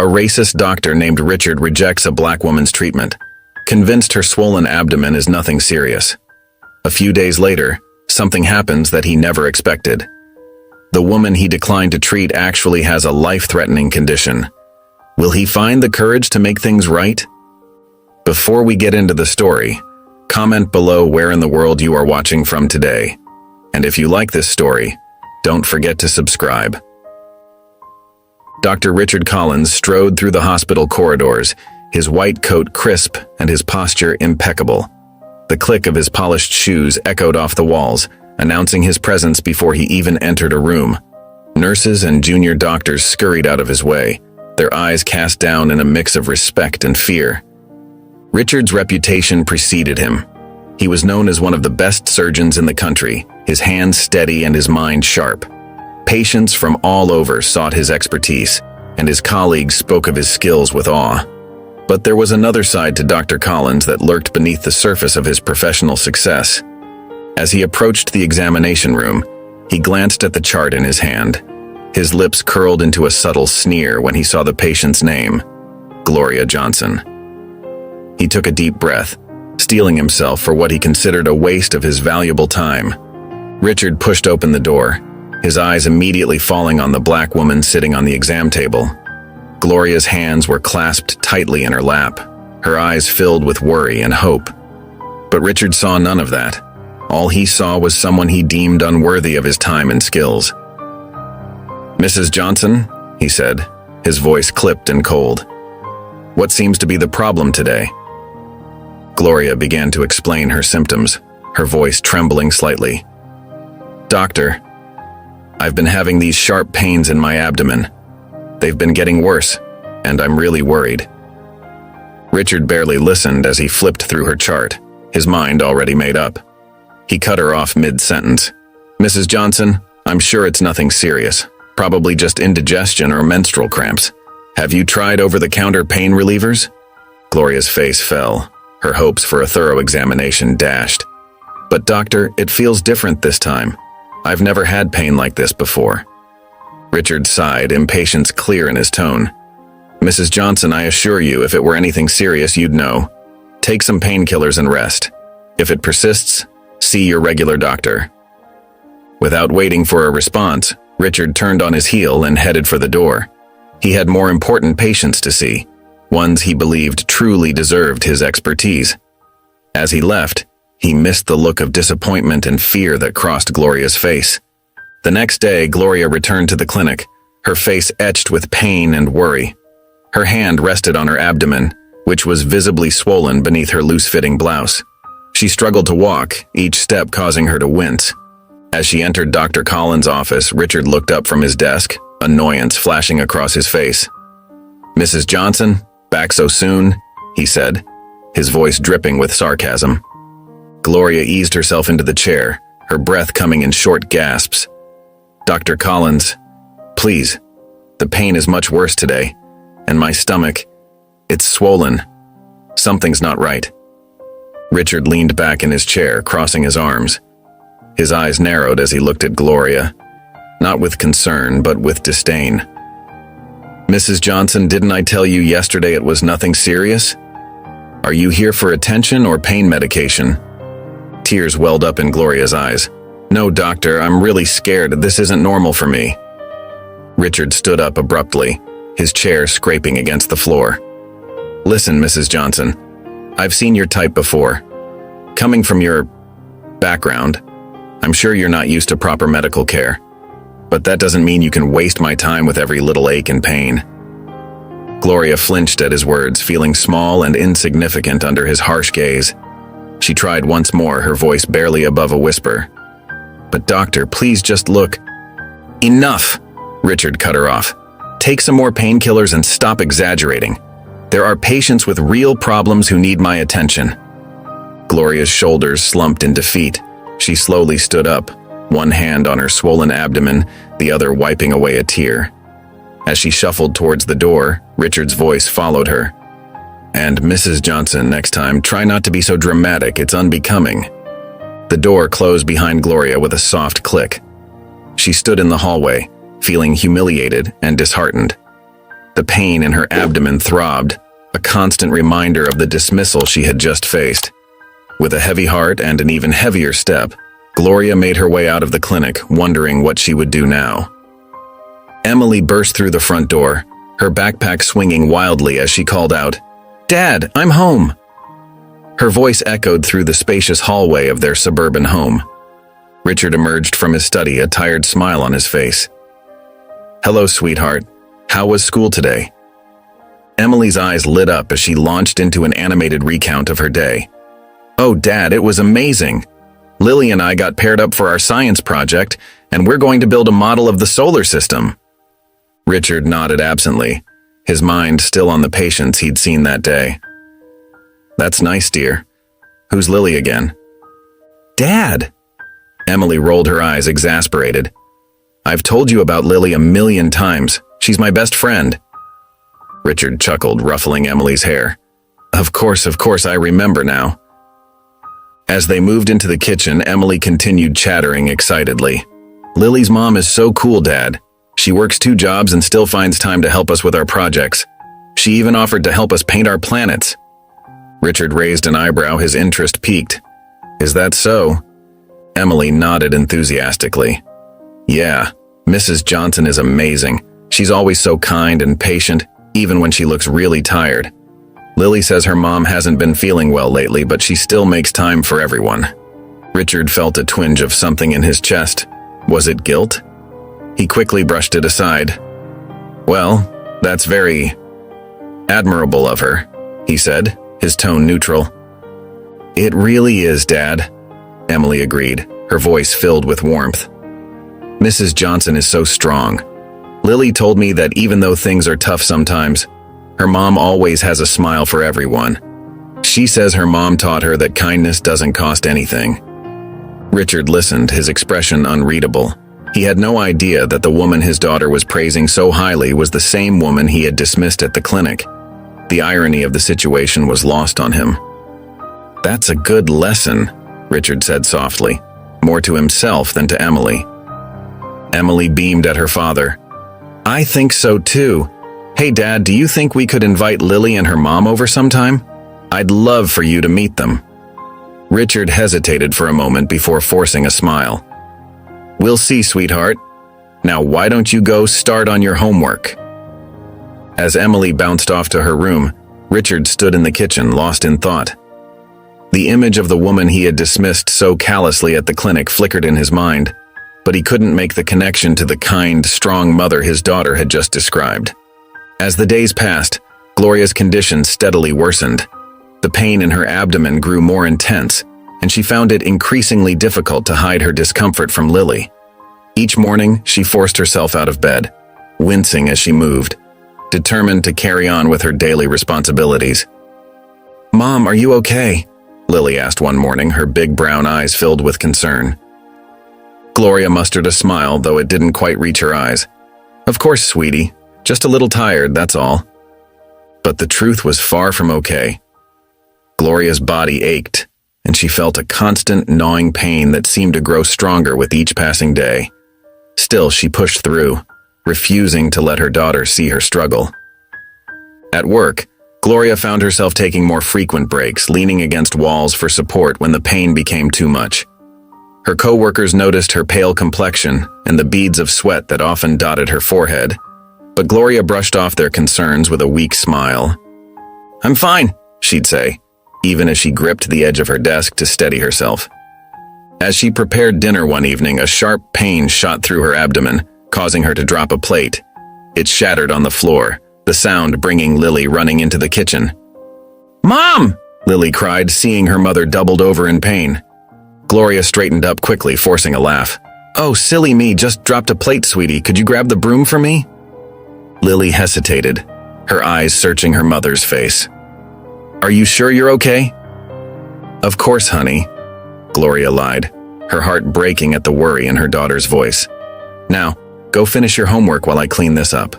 A racist doctor named Richard rejects a black woman's treatment, convinced her swollen abdomen is nothing serious. A few days later, something happens that he never expected. The woman he declined to treat actually has a life-threatening condition. Will he find the courage to make things right? Before we get into the story, comment below where in the world you are watching from today. And if you like this story, don't forget to subscribe. Dr. Richard Collins strode through the hospital corridors, his white coat crisp and his posture impeccable. The click of his polished shoes echoed off the walls, announcing his presence before he even entered a room. Nurses and junior doctors scurried out of his way, their eyes cast down in a mix of respect and fear. Richard's reputation preceded him. He was known as one of the best surgeons in the country, his hands steady and his mind sharp. Patients from all over sought his expertise, and his colleagues spoke of his skills with awe. But there was another side to Dr. Collins that lurked beneath the surface of his professional success. As he approached the examination room, he glanced at the chart in his hand. His lips curled into a subtle sneer when he saw the patient's name, Gloria Johnson. He took a deep breath, steeling himself for what he considered a waste of his valuable time. Richard pushed open the door, his eyes immediately falling on the black woman sitting on the exam table. Gloria's hands were clasped tightly in her lap, her eyes filled with worry and hope. But Richard saw none of that. All he saw was someone he deemed unworthy of his time and skills. "Mrs. Johnson," he said, his voice clipped and cold. "What seems to be the problem today?" Gloria began to explain her symptoms, her voice trembling slightly. "Doctor, I've been having these sharp pains in my abdomen. They've been getting worse, and I'm really worried." Richard barely listened as he flipped through her chart, his mind already made up. He cut her off mid-sentence. "Mrs. Johnson, I'm sure it's nothing serious, probably just indigestion or menstrual cramps. Have you tried over-the-counter pain relievers?" Gloria's face fell, her hopes for a thorough examination dashed. "But doctor, it feels different this time. I've never had pain like this before." Richard sighed, impatience clear in his tone. "Mrs. Johnson, I assure you, if it were anything serious, you'd know. Take some painkillers and rest. If it persists, see your regular doctor." Without waiting for a response, Richard turned on his heel and headed for the door. He had more important patients to see, ones he believed truly deserved his expertise. As he left, he missed the look of disappointment and fear that crossed Gloria's face. The next day, Gloria returned to the clinic, her face etched with pain and worry. Her hand rested on her abdomen, which was visibly swollen beneath her loose-fitting blouse. She struggled to walk, each step causing her to wince. As she entered Dr. Collins' office, Richard looked up from his desk, annoyance flashing across his face. "Mrs. Johnson, back so soon?" he said, his voice dripping with sarcasm. Gloria eased herself into the chair, her breath coming in short gasps. "Dr. Collins, please. The pain is much worse today, and my stomach, it's swollen. Something's not right." Richard leaned back in his chair, crossing his arms. His eyes narrowed as he looked at Gloria, not with concern, but with disdain. "Mrs. Johnson, didn't I tell you yesterday it was nothing serious? Are you here for attention or pain medication?" Tears welled up in Gloria's eyes. "No, doctor, I'm really scared. This isn't normal for me." Richard stood up abruptly, his chair scraping against the floor. "Listen, Mrs. Johnson, I've seen your type before. Coming from your background, I'm sure you're not used to proper medical care. But that doesn't mean you can waste my time with every little ache and pain." Gloria flinched at his words, feeling small and insignificant under his harsh gaze. She tried once more, her voice barely above a whisper. "But doctor, please just look." "Enough!" Richard cut her off. "Take some more painkillers and stop exaggerating. There are patients with real problems who need my attention." Gloria's shoulders slumped in defeat. She slowly stood up, one hand on her swollen abdomen, the other wiping away a tear. As she shuffled towards the door, Richard's voice followed her. "And Mrs. Johnson, next time, try not to be so dramatic, it's unbecoming." The door closed behind Gloria with a soft click. She stood in the hallway, feeling humiliated and disheartened. The pain in her abdomen throbbed, a constant reminder of the dismissal she had just faced. With a heavy heart and an even heavier step, Gloria made her way out of the clinic, wondering what she would do now. Emily burst through the front door, her backpack swinging wildly as she called out, "Dad, I'm home!" Her voice echoed through the spacious hallway of their suburban home. Richard emerged from his study, a tired smile on his face. "Hello, sweetheart. How was school today?" Emily's eyes lit up as she launched into an animated recount of her day. "Oh, Dad, it was amazing. Lily and I got paired up for our science project, and we're going to build a model of the solar system." Richard nodded absently, his mind still on the patients he'd seen that day. "That's nice, dear. Who's Lily again?" "Dad!" Emily rolled her eyes, exasperated. "I've told you about Lily a million times. She's my best friend." Richard chuckled, ruffling Emily's hair. Of course, I remember now." As they moved into the kitchen, Emily continued chattering excitedly. "Lily's mom is so cool, Dad. She works 2 jobs and still finds time to help us with our projects. She even offered to help us paint our planets." Richard raised an eyebrow, his interest piqued. "Is that so?" Emily nodded enthusiastically. "Yeah, Mrs. Johnson is amazing. She's always so kind and patient, even when she looks really tired. Lily says her mom hasn't been feeling well lately, but she still makes time for everyone." Richard felt a twinge of something in his chest. Was it guilt? He quickly brushed it aside. "Well, that's very admirable of her," he said, his tone neutral. "It really is, Dad," Emily agreed, her voice filled with warmth. "Mrs. Johnson is so strong. Lily told me that even though things are tough sometimes, her mom always has a smile for everyone. She says her mom taught her that kindness doesn't cost anything." Richard listened, his expression unreadable. He had no idea that the woman his daughter was praising so highly was the same woman he had dismissed at the clinic. The irony of the situation was lost on him. "That's a good lesson," Richard said softly, more to himself than to Emily. Emily beamed at her father. "I think so too. Hey, Dad, do you think we could invite Lily and her mom over sometime? I'd love for you to meet them." Richard hesitated for a moment before forcing a smile. "We'll see, sweetheart. Now why don't you go start on your homework?" As Emily bounced off to her room, Richard stood in the kitchen, lost in thought. The image of the woman he had dismissed so callously at the clinic flickered in his mind, but he couldn't make the connection to the kind, strong mother his daughter had just described. As the days passed, Gloria's condition steadily worsened. The pain in her abdomen grew more intense, and she found it increasingly difficult to hide her discomfort from Lily. Each morning, she forced herself out of bed, wincing as she moved, determined to carry on with her daily responsibilities. "Mom, are you okay?" Lily asked one morning, her big brown eyes filled with concern. Gloria mustered a smile, though it didn't quite reach her eyes. "Of course, sweetie. Just a little tired, that's all." But the truth was far from okay. Gloria's body ached, and she felt a constant gnawing pain that seemed to grow stronger with each passing day. Still, she pushed through, refusing to let her daughter see her struggle. At work, Gloria found herself taking more frequent breaks, leaning against walls for support when the pain became too much. Her co-workers noticed her pale complexion and the beads of sweat that often dotted her forehead, but Gloria brushed off their concerns with a weak smile. "I'm fine," she'd say, even as she gripped the edge of her desk to steady herself. As she prepared dinner one evening, a sharp pain shot through her abdomen, causing her to drop a plate. It shattered on the floor, the sound bringing Lily running into the kitchen. "Mom!" Lily cried, seeing her mother doubled over in pain. Gloria straightened up quickly, forcing a laugh. "Oh, silly me, just dropped a plate, sweetie. Could you grab the broom for me?" Lily hesitated, her eyes searching her mother's face. "Are you sure you're okay?" "Of course, honey," Gloria lied, her heart breaking at the worry in her daughter's voice. "Now, go finish your homework while I clean this up."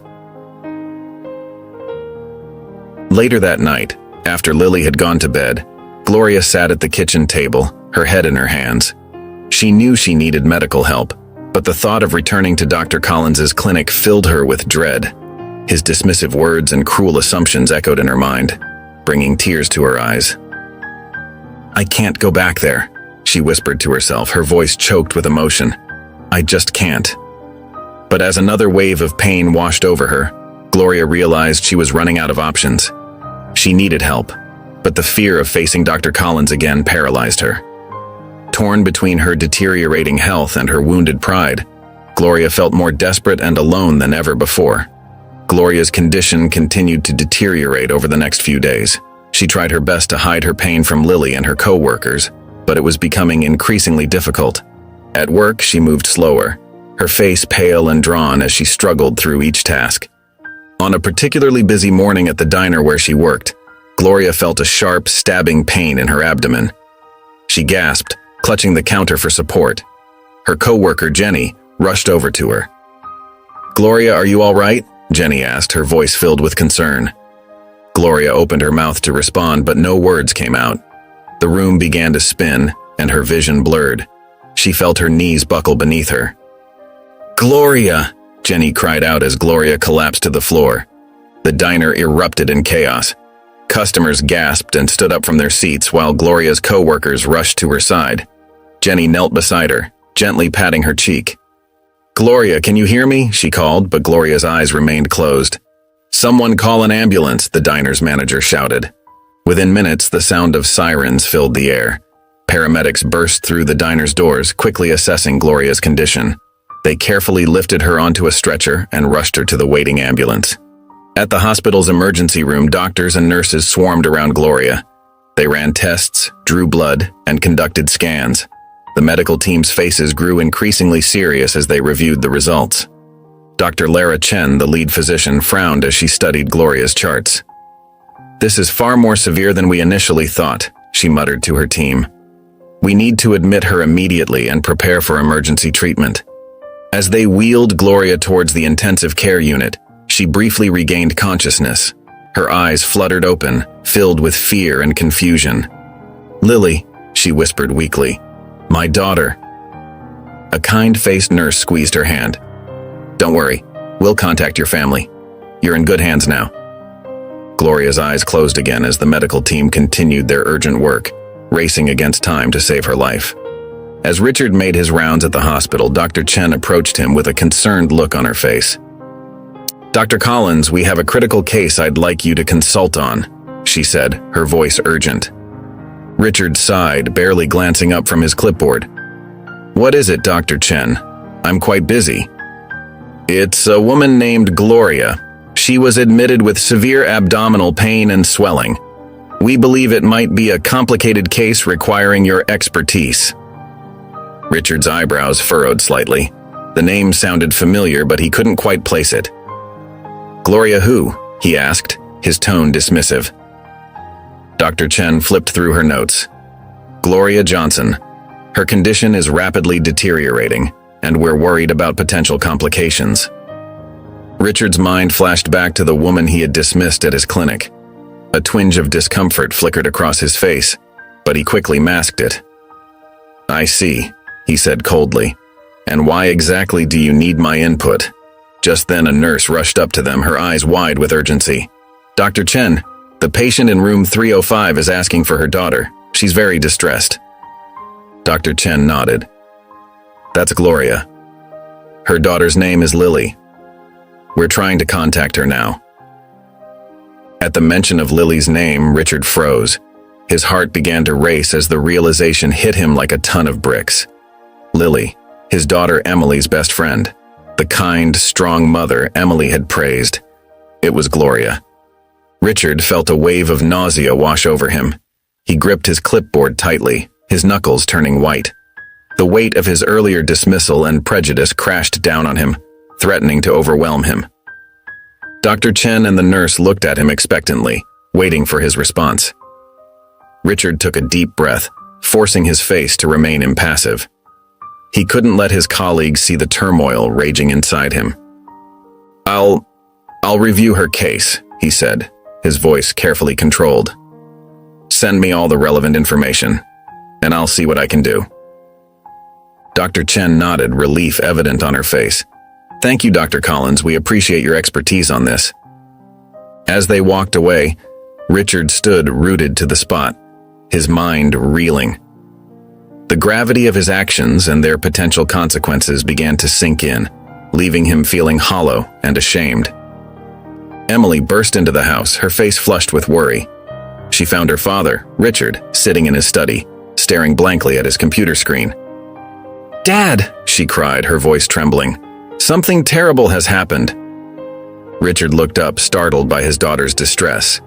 Later that night, after Lily had gone to bed, Gloria sat at the kitchen table, her head in her hands. She knew she needed medical help, but the thought of returning to Dr. Collins's clinic filled her with dread. His dismissive words and cruel assumptions echoed in her mind, bringing tears to her eyes. "I can't go back there," she whispered to herself, her voice choked with emotion. "I just can't." But as another wave of pain washed over her, Gloria realized she was running out of options. She needed help, but the fear of facing Dr. Collins again paralyzed her. Torn between her deteriorating health and her wounded pride, Gloria felt more desperate and alone than ever before. Gloria's condition continued to deteriorate over the next few days. She tried her best to hide her pain from Lily and her co-workers, but it was becoming increasingly difficult. At work, she moved slower, her face pale and drawn as she struggled through each task. On a particularly busy morning at the diner where she worked, Gloria felt a sharp, stabbing pain in her abdomen. She gasped, clutching the counter for support. Her co-worker, Jenny, rushed over to her. "Gloria, are you all right?" Jenny asked, her voice filled with concern. Gloria opened her mouth to respond, but no words came out. The room began to spin, and her vision blurred. She felt her knees buckle beneath her. "Gloria!" Jenny cried out as Gloria collapsed to the floor. The diner erupted in chaos. Customers gasped and stood up from their seats while Gloria's co-workers rushed to her side. Jenny knelt beside her, gently patting her cheek. "Gloria, can you hear me?" she called, but Gloria's eyes remained closed. "Someone call an ambulance," the diner's manager shouted. Within minutes, the sound of sirens filled the air. Paramedics burst through the diner's doors, quickly assessing Gloria's condition. They carefully lifted her onto a stretcher and rushed her to the waiting ambulance. At the hospital's emergency room, doctors and nurses swarmed around Gloria. They ran tests, drew blood, and conducted scans. The medical team's faces grew increasingly serious as they reviewed the results. Dr. Lara Chen, the lead physician, frowned as she studied Gloria's charts. "This is far more severe than we initially thought," she muttered to her team. "We need to admit her immediately and prepare for emergency treatment." As they wheeled Gloria towards the intensive care unit, she briefly regained consciousness. Her eyes fluttered open, filled with fear and confusion. "Lily," she whispered weakly. "My daughter." A kind-faced nurse squeezed her hand. "Don't worry, we'll contact your family. You're in good hands now." Gloria's eyes closed again as the medical team continued their urgent work, racing against time to save her life. As Richard made his rounds at the hospital, Dr. Chen approached him with a concerned look on her face. "Dr. Collins, we have a critical case I'd like you to consult on," she said, her voice urgent. Richard sighed, barely glancing up from his clipboard. "What is it, Dr. Chen? I'm quite busy." "It's a woman named Gloria. She was admitted with severe abdominal pain and swelling. We believe it might be a complicated case requiring your expertise." Richard's eyebrows furrowed slightly. The name sounded familiar, but he couldn't quite place it. "Gloria who?" he asked, his tone dismissive. Dr. Chen flipped through her notes. "Gloria Johnson. Her condition is rapidly deteriorating, and we're worried about potential complications." Richard's mind flashed back to the woman he had dismissed at his clinic. A twinge of discomfort flickered across his face, but he quickly masked it. "I see," he said coldly. "And why exactly do you need my input?" Just then a nurse rushed up to them, her eyes wide with urgency. "Dr. Chen, the patient in room 305 is asking for her daughter. She's very distressed." Dr. Chen nodded. "That's Gloria. Her daughter's name is Lily. We're trying to contact her now." At the mention of Lily's name, Richard froze. His heart began to race as the realization hit him like a ton of bricks. Lily, his daughter Emily's best friend. The kind, strong mother Emily had praised. It was Gloria. Richard felt a wave of nausea wash over him. He gripped his clipboard tightly, his knuckles turning white. The weight of his earlier dismissal and prejudice crashed down on him, threatening to overwhelm him. Dr. Chen and the nurse looked at him expectantly, waiting for his response. Richard took a deep breath, forcing his face to remain impassive. He couldn't let his colleagues see the turmoil raging inside him. I'll review her case," he said, his voice carefully controlled. "Send me all the relevant information, and I'll see what I can do." Dr. Chen nodded, relief evident on her face. Thank you, Dr. Collins. We appreciate your expertise on this. As they walked away, Richard stood rooted to the spot, his mind reeling. The gravity of his actions and their potential consequences began to sink in, leaving him feeling hollow and ashamed. Emily burst into the house, her face flushed with worry. She found her father, Richard, sitting in his study, staring blankly at his computer screen. "Dad!" she cried, her voice trembling. "Something terrible has happened." Richard looked up, startled by his daughter's distress.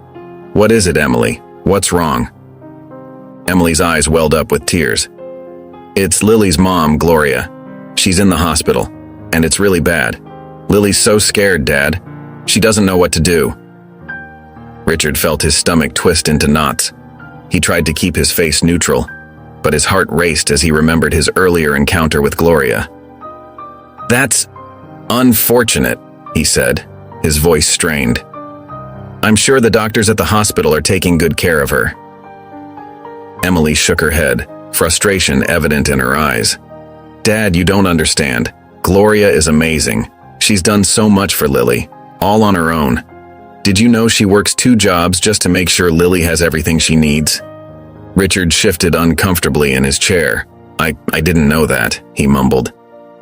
"What is it, Emily? What's wrong?" Emily's eyes welled up with tears. "It's Lily's mom, Gloria. She's in the hospital, and it's really bad. Lily's so scared, Dad. She doesn't know what to do." Richard felt his stomach twist into knots. He tried to keep his face neutral, but his heart raced as he remembered his earlier encounter with Gloria. "That's unfortunate," he said, his voice strained. "I'm sure the doctors at the hospital are taking good care of her." Emily shook her head, frustration evident in her eyes. "Dad, you don't understand. Gloria is amazing. She's done so much for Lily, all on her own. Did you know she works 2 jobs just to make sure Lily has everything she needs?" Richard shifted uncomfortably in his chair. I didn't know that," he mumbled.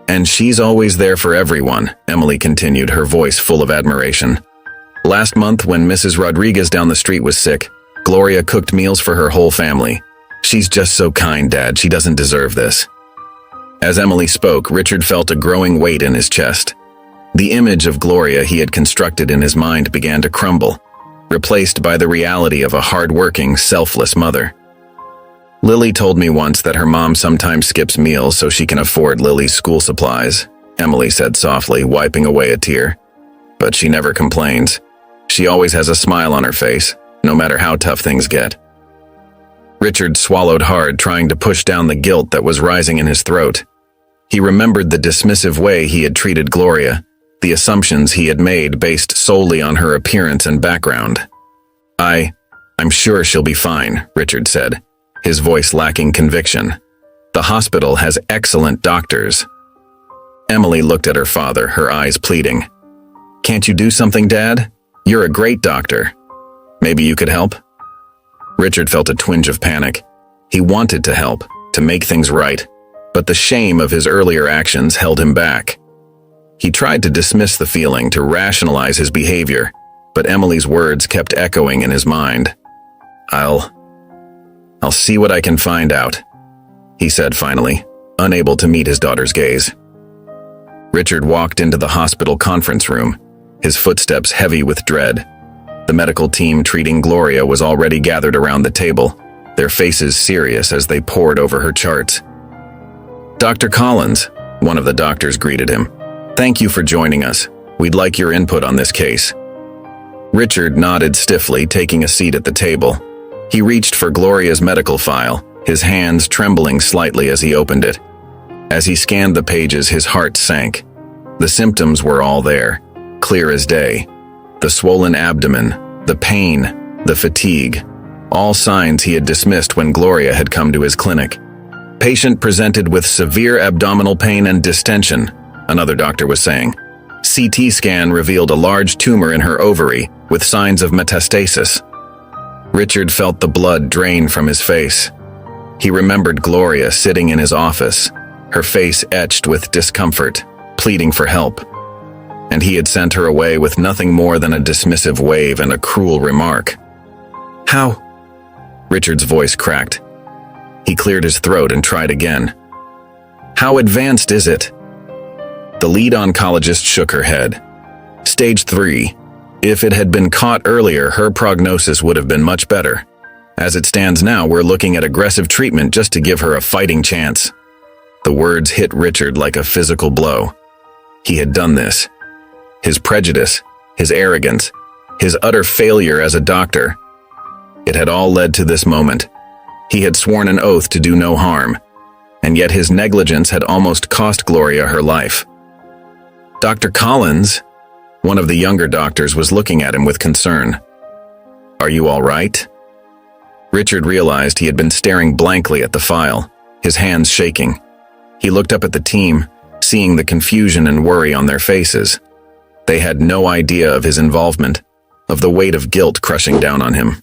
"And she's always there for everyone," Emily continued, her voice full of admiration. "Last month, when Mrs. Rodriguez down the street was sick, Gloria cooked meals for her whole family. She's just so kind, Dad. She doesn't deserve this." As Emily spoke, Richard felt a growing weight in his chest. The image of Gloria he had constructed in his mind began to crumble, replaced by the reality of a hard-working, selfless mother. "Lily told me once that her mom sometimes skips meals so she can afford Lily's school supplies," Emily said softly, wiping away a tear. "But she never complains. She always has a smile on her face, no matter how tough things get." Richard swallowed hard, trying to push down the guilt that was rising in his throat. He remembered the dismissive way he had treated Gloria, the assumptions he had made based solely on her appearance and background. I'm sure she'll be fine," Richard said, his voice lacking conviction. "The hospital has excellent doctors." Emily looked at her father, her eyes pleading. "Can't you do something, Dad? You're a great doctor. Maybe you could help?" Richard felt a twinge of panic. He wanted to help, to make things right, but the shame of his earlier actions held him back. He tried to dismiss the feeling, to rationalize his behavior, but Emily's words kept echoing in his mind. I'll see what I can find out," he said finally, unable to meet his daughter's gaze. Richard walked into the hospital conference room, his footsteps heavy with dread. The medical team treating Gloria was already gathered around the table, their faces serious as they pored over her charts. "Dr. Collins," one of the doctors greeted him. "Thank you for joining us. We'd like your input on this case." Richard nodded stiffly, taking a seat at the table. He reached for Gloria's medical file, his hands trembling slightly as he opened it. As he scanned the pages, his heart sank. The symptoms were all there, clear as day. The swollen abdomen, the pain, the fatigue, all signs he had dismissed when Gloria had come to his clinic. "Patient presented with severe abdominal pain and distension," another doctor was saying. "CT scan revealed a large tumor in her ovary with signs of metastasis." Richard felt the blood drain from his face. He remembered Gloria sitting in his office, her face etched with discomfort, pleading for help. And he had sent her away with nothing more than a dismissive wave and a cruel remark. "How?" Richard's voice cracked. He cleared his throat and tried again. "How advanced is it?" The lead oncologist shook her head. "Stage 3. If it had been caught earlier, her prognosis would have been much better. As it stands now, we're looking at aggressive treatment just to give her a fighting chance." The words hit Richard like a physical blow. He had done this. His prejudice, his arrogance, his utter failure as a doctor. It had all led to this moment. He had sworn an oath to do no harm, and yet his negligence had almost cost Gloria her life. "Dr. Collins," one of the younger doctors was looking at him with concern. "Are you all right?" Richard realized he had been staring blankly at the file, his hands shaking. He looked up at the team, seeing the confusion and worry on their faces. They had no idea of his involvement, of the weight of guilt crushing down on him.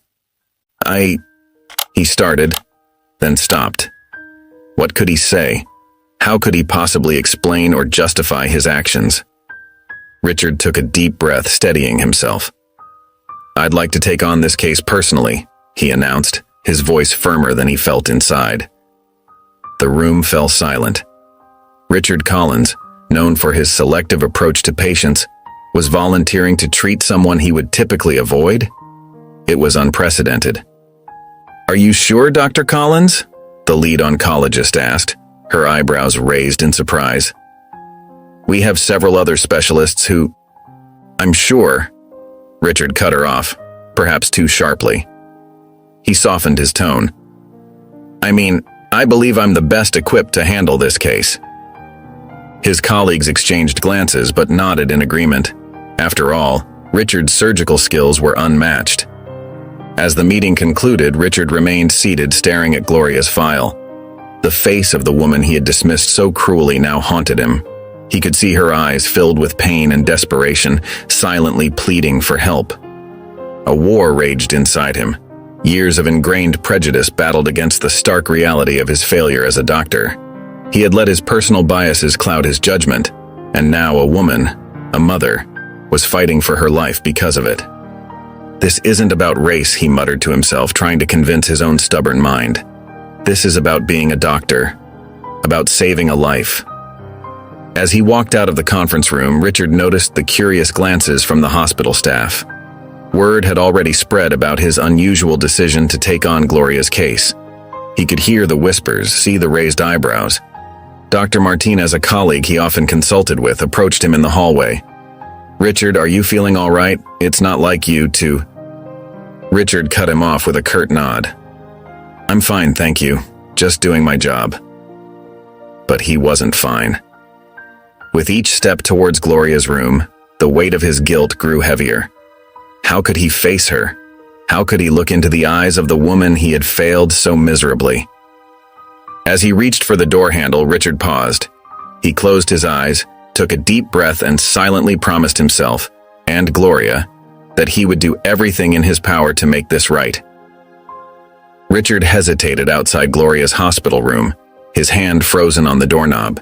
He started, then stopped. What could he say? How could he possibly explain or justify his actions? Richard took a deep breath, steadying himself. "I'd like to take on this case personally," he announced, his voice firmer than he felt inside. The room fell silent. Richard Collins, known for his selective approach to patients, was volunteering to treat someone he would typically avoid? It was unprecedented. "Are you sure, Dr. Collins?" the lead oncologist asked, her eyebrows raised in surprise. "We have several other specialists who—" "I'm sure," Richard cut her off, perhaps too sharply. He softened his tone. I believe I'm the best equipped to handle this case." His colleagues exchanged glances but nodded in agreement. After all, Richard's surgical skills were unmatched. As the meeting concluded, Richard remained seated staring at Gloria's file. The face of the woman he had dismissed so cruelly now haunted him. He could see her eyes filled with pain and desperation, silently pleading for help. A war raged inside him. Years of ingrained prejudice battled against the stark reality of his failure as a doctor. He had let his personal biases cloud his judgment, and now a woman, a mother, was fighting for her life because of it. "This isn't about race," he muttered to himself, trying to convince his own stubborn mind. "This is about being a doctor, about saving a life." As he walked out of the conference room, Richard noticed the curious glances from the hospital staff. Word had already spread about his unusual decision to take on Gloria's case. He could hear the whispers, see the raised eyebrows. Dr. Martinez, a colleague he often consulted with, approached him in the hallway. "Richard, are you feeling all right? It's not like you to—" Richard cut him off with a curt nod. "I'm fine, thank you. Just doing my job." But he wasn't fine. With each step towards Gloria's room, the weight of his guilt grew heavier. How could he face her? How could he look into the eyes of the woman he had failed so miserably? As he reached for the door handle, Richard paused. He closed his eyes, took a deep breath, and silently promised himself, and Gloria, that he would do everything in his power to make this right. Richard hesitated outside Gloria's hospital room, his hand frozen on the doorknob.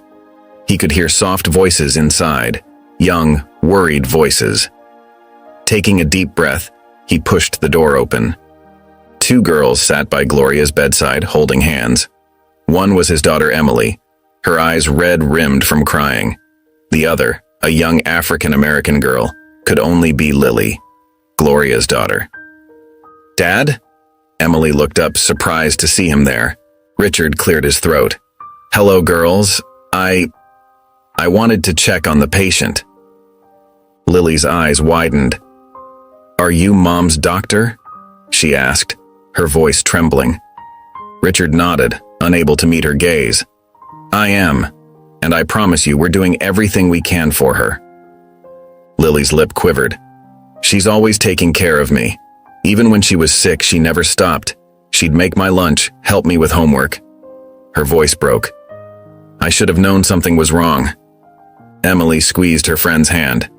He could hear soft voices inside, young, worried voices. Taking a deep breath, he pushed the door open. Two girls sat by Gloria's bedside, holding hands. One was his daughter Emily, her eyes red-rimmed from crying. The other, a young African-American girl, could only be Lily, Gloria's daughter. "Dad?" Emily looked up, surprised to see him there. Richard cleared his throat. "Hello, girls. I wanted to check on the patient." Lily's eyes widened. "Are you Mom's doctor?" she asked, her voice trembling. Richard nodded, unable to meet her gaze. "I am, and I promise you we're doing everything we can for her." Lily's lip quivered. "She's always taking care of me. Even when she was sick, she never stopped. She'd make my lunch, help me with homework." Her voice broke. "I should have known something was wrong." Emily squeezed her friend's hand.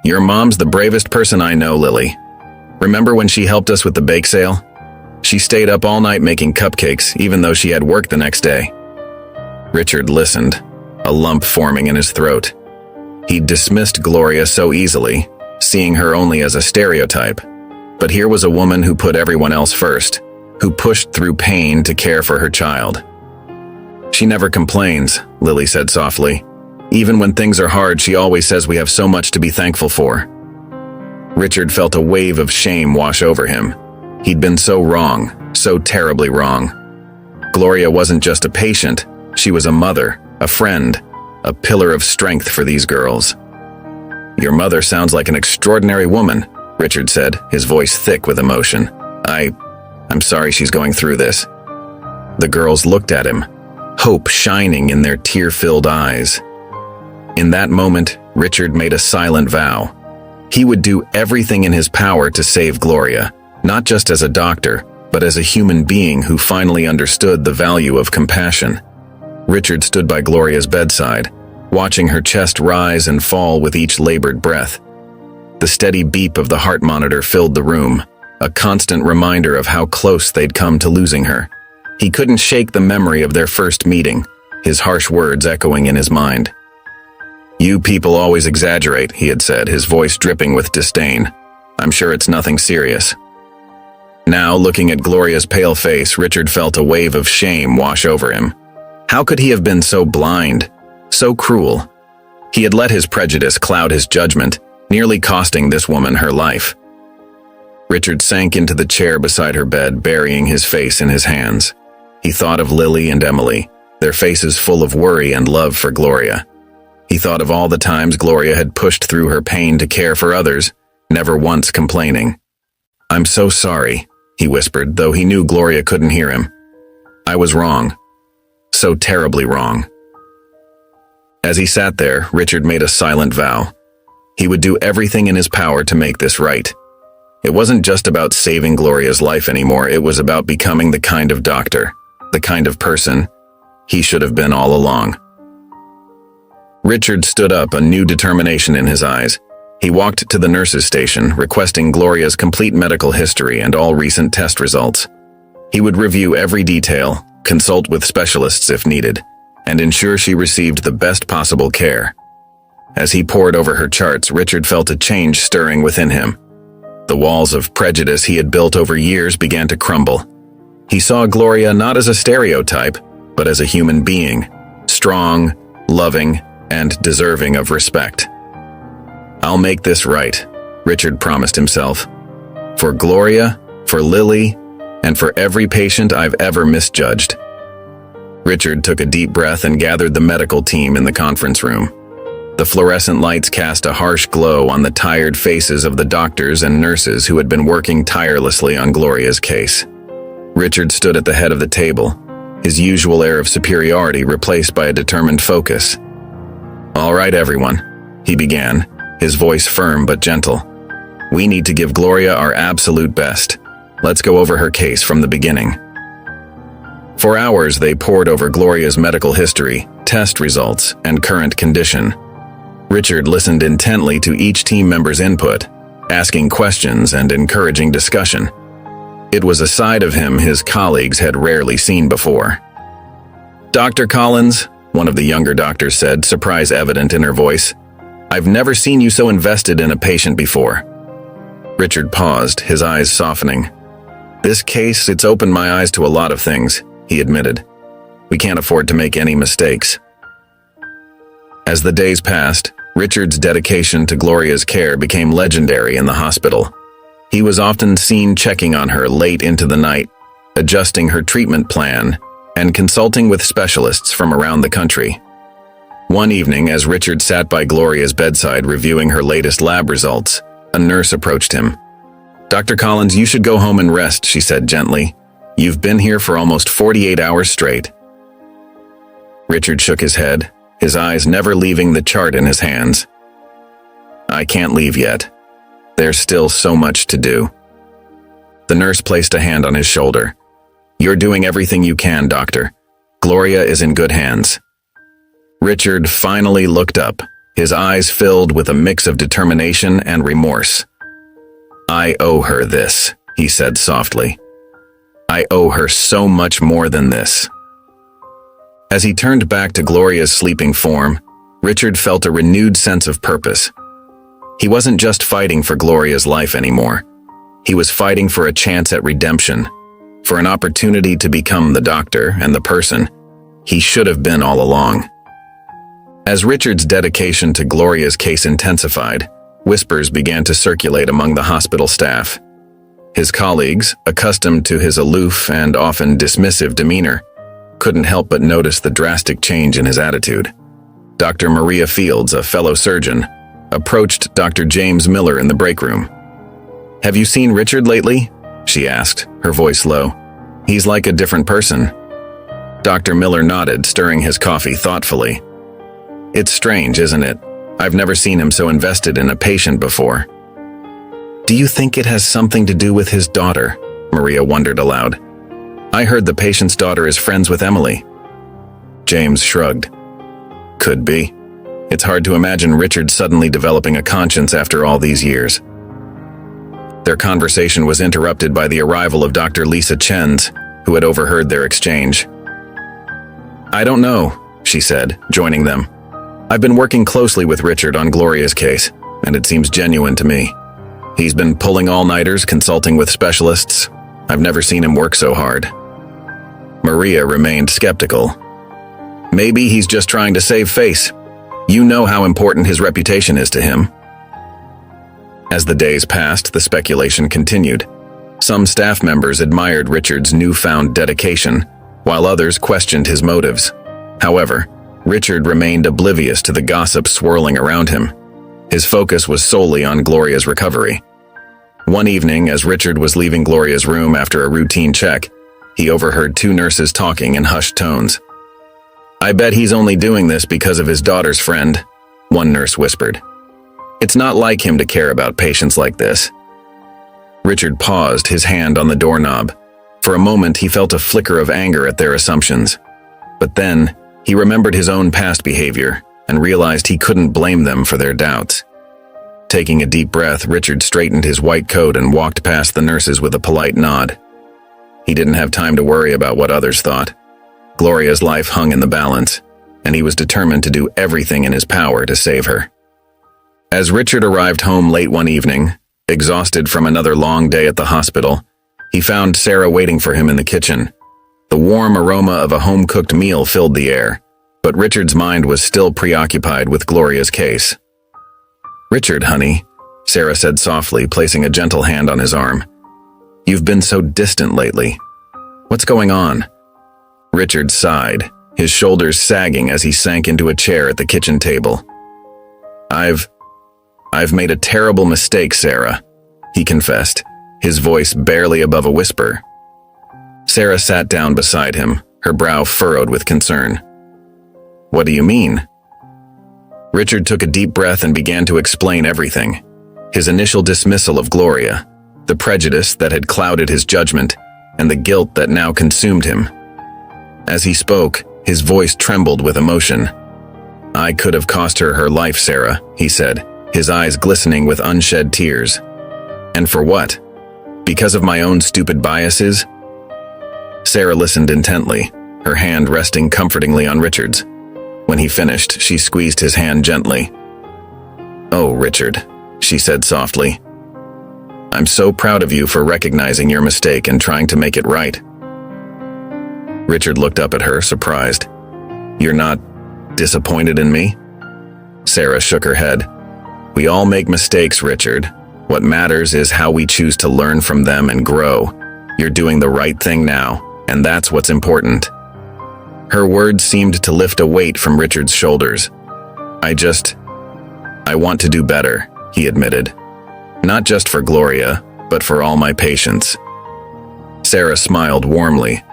"Your mom's the bravest person I know, Lily. Remember when she helped us with the bake sale? She stayed up all night making cupcakes, even though she had work the next day." Richard listened, a lump forming in his throat. He'd dismissed Gloria so easily, seeing her only as a stereotype. But here was a woman who put everyone else first, who pushed through pain to care for her child. "She never complains," Lily said softly. "Even when things are hard, she always says we have so much to be thankful for." Richard felt a wave of shame wash over him. He'd been so wrong, so terribly wrong. Gloria wasn't just a patient, she was a mother, a friend, a pillar of strength for these girls. "Your mother sounds like an extraordinary woman," Richard said, his voice thick with emotion. I'm sorry she's going through this." The girls looked at him, hope shining in their tear-filled eyes. In that moment, Richard made a silent vow. He would do everything in his power to save Gloria, not just as a doctor, but as a human being who finally understood the value of compassion. Richard stood by Gloria's bedside, watching her chest rise and fall with each labored breath. The steady beep of the heart monitor filled the room, a constant reminder of how close they'd come to losing her. He couldn't shake the memory of their first meeting, his harsh words echoing in his mind. "You people always exaggerate," he had said, his voice dripping with disdain. "I'm sure it's nothing serious." Now, looking at Gloria's pale face, Richard felt a wave of shame wash over him. How could he have been so blind, so cruel? He had let his prejudice cloud his judgment, nearly costing this woman her life. Richard sank into the chair beside her bed, burying his face in his hands. He thought of Lily and Emily, their faces full of worry and love for Gloria. He thought of all the times Gloria had pushed through her pain to care for others, never once complaining. "I'm so sorry," he whispered, though he knew Gloria couldn't hear him. "I was wrong. So terribly wrong." As he sat there, Richard made a silent vow. He would do everything in his power to make this right. It wasn't just about saving Gloria's life anymore, it was about becoming the kind of doctor, the kind of person he should have been all along. Richard stood up, a new determination in his eyes. He walked to the nurse's station, requesting Gloria's complete medical history and all recent test results. He would review every detail, consult with specialists if needed, and ensure she received the best possible care. As he pored over her charts, Richard felt a change stirring within him. The walls of prejudice he had built over years began to crumble. He saw Gloria not as a stereotype, but as a human being, strong, loving, and deserving of respect. "I'll make this right," Richard promised himself. "For Gloria, for Lily, and for every patient I've ever misjudged." Richard took a deep breath and gathered the medical team in the conference room. The fluorescent lights cast a harsh glow on the tired faces of the doctors and nurses who had been working tirelessly on Gloria's case. Richard stood at the head of the table, his usual air of superiority replaced by a determined focus. "All right, everyone," he began, his voice firm but gentle. "We need to give Gloria our absolute best. Let's go over her case from the beginning." For hours, they pored over Gloria's medical history, test results, and current condition. Richard listened intently to each team member's input, asking questions and encouraging discussion. It was a side of him his colleagues had rarely seen before. "Dr. Collins," one of the younger doctors said, surprise evident in her voice, "I've never seen you so invested in a patient before." Richard paused, his eyes softening. "This case, it's opened my eyes to a lot of things," he admitted. "We can't afford to make any mistakes." As the days passed, Richard's dedication to Gloria's care became legendary in the hospital. He was often seen checking on her late into the night, adjusting her treatment plan, and consulting with specialists from around the country. One evening, as Richard sat by Gloria's bedside reviewing her latest lab results, a nurse approached him. "Dr. Collins, you should go home and rest," she said gently. "You've been here for almost 48 hours straight." Richard shook his head, his eyes never leaving the chart in his hands. "I can't leave yet. There's still so much to do." The nurse placed a hand on his shoulder. "You're doing everything you can, doctor. Gloria is in good hands." Richard finally looked up, his eyes filled with a mix of determination and remorse. "I owe her this," he said softly. "I owe her so much more than this." As he turned back to Gloria's sleeping form, Richard felt a renewed sense of purpose. He wasn't just fighting for Gloria's life anymore. He was fighting for a chance at redemption, for an opportunity to become the doctor and the person he should have been all along. As Richard's dedication to Gloria's case intensified, whispers began to circulate among the hospital staff. His colleagues, accustomed to his aloof and often dismissive demeanor, couldn't help but notice the drastic change in his attitude. Dr. Maria Fields, a fellow surgeon, approached Dr. James Miller in the break room. "Have you seen Richard lately?" she asked, her voice low. "He's like a different person." Dr. Miller nodded, stirring his coffee thoughtfully. "It's strange, isn't it? I've never seen him so invested in a patient before." "Do you think it has something to do with his daughter?" Maria wondered aloud. "I heard the patient's daughter is friends with Emily." James shrugged. "Could be. It's hard to imagine Richard suddenly developing a conscience after all these years. Their conversation was interrupted by the arrival of Dr. Lisa Chenz, who had overheard their exchange. "I don't know," she said, joining them. "I've been working closely with Richard on Gloria's case, and it seems genuine to me. He's been pulling all-nighters, consulting with specialists. I've never seen him work so hard." Maria remained skeptical. "Maybe he's just trying to save face. You know how important his reputation is to him." As the days passed, the speculation continued. Some staff members admired Richard's newfound dedication, while others questioned his motives. However, Richard remained oblivious to the gossip swirling around him. His focus was solely on Gloria's recovery. One evening, as Richard was leaving Gloria's room after a routine check, he overheard two nurses talking in hushed tones. "I bet he's only doing this because of his daughter's friend," one nurse whispered. "It's not like him to care about patients like this." Richard paused, his hand on the doorknob. For a moment, he felt a flicker of anger at their assumptions. But then, he remembered his own past behavior and realized he couldn't blame them for their doubts. Taking a deep breath, Richard straightened his white coat and walked past the nurses with a polite nod. He didn't have time to worry about what others thought. Gloria's life hung in the balance, and he was determined to do everything in his power to save her. As Richard arrived home late one evening, exhausted from another long day at the hospital, he found Sarah waiting for him in the kitchen. The warm aroma of a home-cooked meal filled the air, but Richard's mind was still preoccupied with Gloria's case. "Richard, honey," Sarah said softly, placing a gentle hand on his arm. "You've been so distant lately. What's going on?" Richard sighed, his shoulders sagging as he sank into a chair at the kitchen table. I've made a terrible mistake, Sarah," he confessed, his voice barely above a whisper. Sarah sat down beside him, her brow furrowed with concern. "What do you mean?" Richard took a deep breath and began to explain everything. His initial dismissal of Gloria, the prejudice that had clouded his judgment, and the guilt that now consumed him. As he spoke, his voice trembled with emotion. "I could have cost her her life, Sarah," he said, his eyes glistening with unshed tears. "And for what? Because of my own stupid biases?" Sarah listened intently, her hand resting comfortingly on Richard's. When he finished, she squeezed his hand gently. "Oh, Richard," she said softly. "I'm so proud of you for recognizing your mistake and trying to make it right." Richard looked up at her, surprised. "You're not disappointed in me?" Sarah shook her head. "We all make mistakes, Richard. What matters is how we choose to learn from them and grow. You're doing the right thing now, and that's what's important." Her words seemed to lift a weight from Richard's shoulders. I want to do better," he admitted. "Not just for Gloria, but for all my patients." Sarah smiled warmly.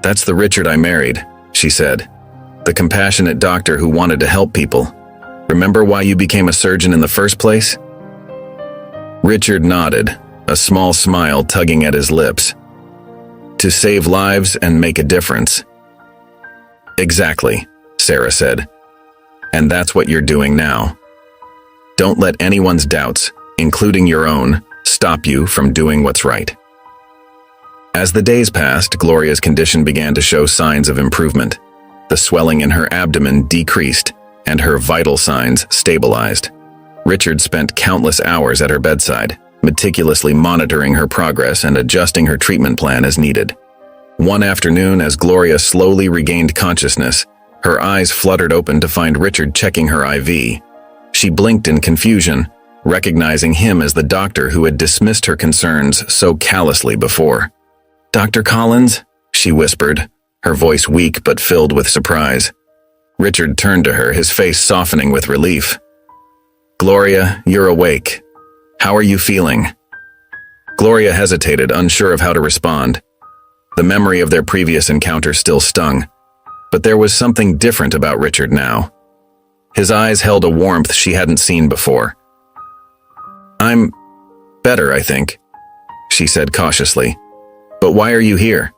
"That's the Richard I married," she said. "The compassionate doctor who wanted to help people. Remember why you became a surgeon in the first place?" Richard nodded, a small smile tugging at his lips. "To save lives and make a difference." "Exactly," Sarah said. "And that's what you're doing now. Don't let anyone's doubts, including your own, stop you from doing what's right." As the days passed, Gloria's condition began to show signs of improvement. The swelling in her abdomen decreased, and her vital signs stabilized. Richard spent countless hours at her bedside, meticulously monitoring her progress and adjusting her treatment plan as needed. One afternoon, as Gloria slowly regained consciousness, her eyes fluttered open to find Richard checking her IV. She blinked in confusion, recognizing him as the doctor who had dismissed her concerns so callously before. "Dr. Collins?" she whispered, her voice weak but filled with surprise. Richard turned to her, his face softening with relief. "Gloria, you're awake. How are you feeling?" Gloria hesitated, unsure of how to respond. The memory of their previous encounter still stung, but there was something different about Richard now. His eyes held a warmth she hadn't seen before. "I'm better, I think," she said cautiously. "But why are you here?"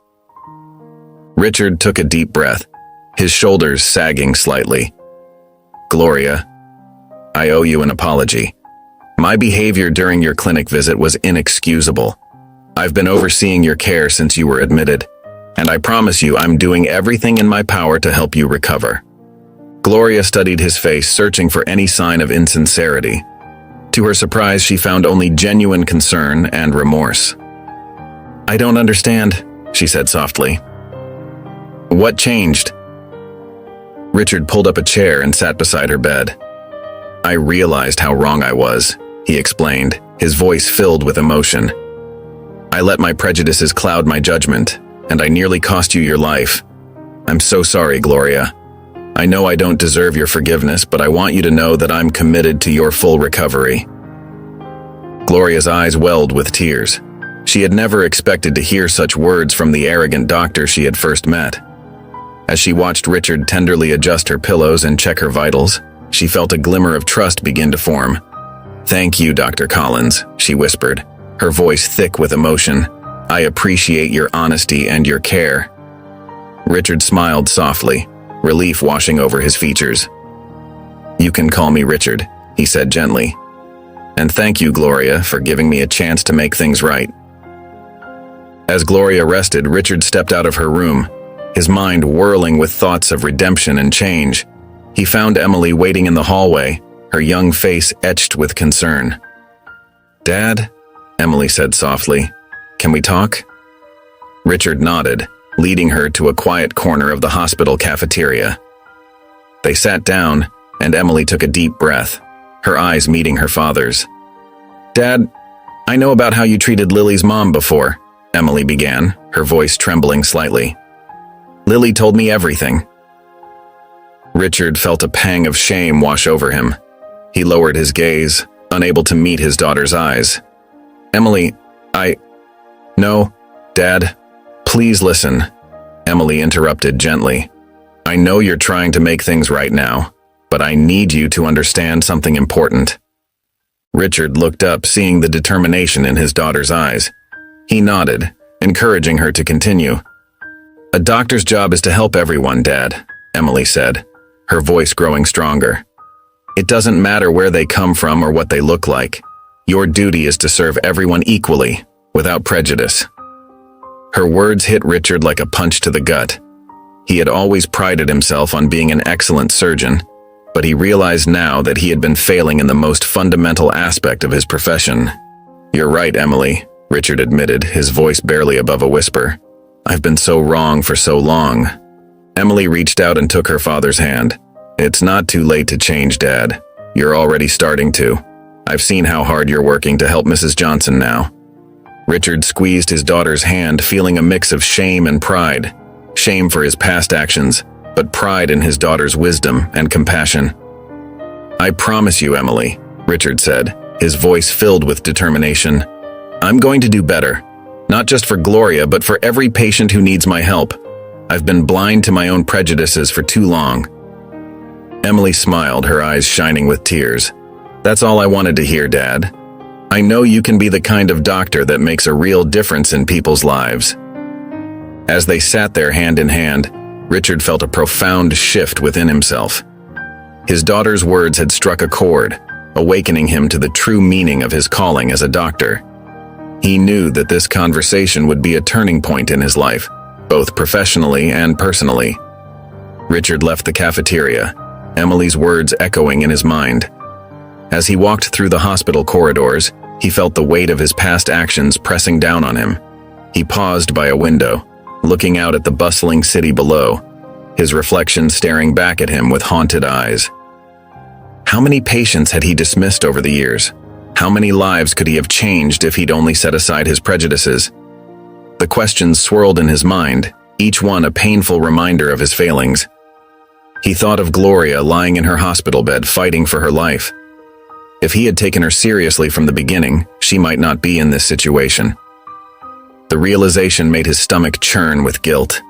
Richard took a deep breath, his shoulders sagging slightly. "Gloria, I owe you an apology. My behavior during your clinic visit was inexcusable. I've been overseeing your care since you were admitted, and I promise you I'm doing everything in my power to help you recover." Gloria studied his face, searching for any sign of insincerity. To her surprise, she found only genuine concern and remorse. "I don't understand," she said softly. "What changed?" Richard pulled up a chair and sat beside her bed. "I realized how wrong I was," he explained, his voice filled with emotion. "I let my prejudices cloud my judgment, and I nearly cost you your life. I'm so sorry, Gloria. I know I don't deserve your forgiveness, but I want you to know that I'm committed to your full recovery." Gloria's eyes welled with tears. She had never expected to hear such words from the arrogant doctor she had first met. As she watched Richard tenderly adjust her pillows and check her vitals, she felt a glimmer of trust begin to form. "Thank you, Dr. Collins," she whispered, her voice thick with emotion. "I appreciate your honesty and your care." Richard smiled softly, relief washing over his features. "You can call me Richard," he said gently. "And thank you, Gloria, for giving me a chance to make things right." As Gloria rested, Richard stepped out of her room, his mind whirling with thoughts of redemption and change. He found Emily waiting in the hallway, her young face etched with concern. "Dad?" Emily said softly. "Can we talk?" Richard nodded, leading her to a quiet corner of the hospital cafeteria. They sat down, and Emily took a deep breath, her eyes meeting her father's. "Dad, I know about how you treated Lily's mom before," Emily began, her voice trembling slightly. "Lily told me everything." Richard felt a pang of shame wash over him. He lowered his gaze, unable to meet his daughter's eyes. "Emily, No, Dad, please listen," Emily interrupted gently. "I know you're trying to make things right now, but I need you to understand something important." Richard looked up, seeing the determination in his daughter's eyes. He nodded, encouraging her to continue. "A doctor's job is to help everyone, Dad," Emily said, her voice growing stronger. "It doesn't matter where they come from or what they look like. Your duty is to serve everyone equally, without prejudice." Her words hit Richard like a punch to the gut. He had always prided himself on being an excellent surgeon, but he realized now that he had been failing in the most fundamental aspect of his profession. "You're right, Emily," Richard admitted, his voice barely above a whisper. "I've been so wrong for so long." Emily reached out and took her father's hand. "It's not too late to change, Dad. You're already starting to. I've seen how hard you're working to help Mrs. Johnson now." Richard squeezed his daughter's hand, feeling a mix of shame and pride. Shame for his past actions, but pride in his daughter's wisdom and compassion. "I promise you, Emily," Richard said, his voice filled with determination. "I'm going to do better. Not just for Gloria, but for every patient who needs my help. I've been blind to my own prejudices for too long." Emily smiled, her eyes shining with tears. "That's all I wanted to hear, Dad. I know you can be the kind of doctor that makes a real difference in people's lives." As they sat there hand in hand, Richard felt a profound shift within himself. His daughter's words had struck a chord, awakening him to the true meaning of his calling as a doctor. He knew that this conversation would be a turning point in his life, both professionally and personally. Richard left the cafeteria, Emily's words echoing in his mind. As he walked through the hospital corridors, he felt the weight of his past actions pressing down on him. He paused by a window, looking out at the bustling city below, his reflection staring back at him with haunted eyes. How many patients had he dismissed over the years? How many lives could he have changed if he'd only set aside his prejudices? The questions swirled in his mind, each one a painful reminder of his failings. He thought of Gloria lying in her hospital bed, fighting for her life. If he had taken her seriously from the beginning, she might not be in this situation. The realization made his stomach churn with guilt.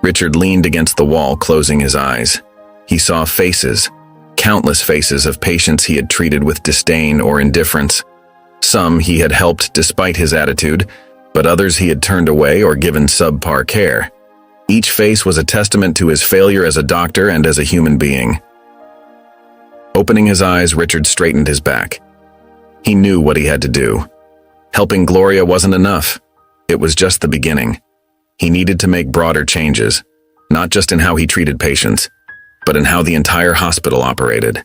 Richard leaned against the wall, closing his eyes. He saw faces, countless faces of patients he had treated with disdain or indifference. Some he had helped despite his attitude, but others he had turned away or given subpar care. Each face was a testament to his failure as a doctor and as a human being. Opening his eyes, Richard straightened his back. He knew what he had to do. Helping Gloria wasn't enough. It was just the beginning. He needed to make broader changes, not just in how he treated patients, but in how the entire hospital operated.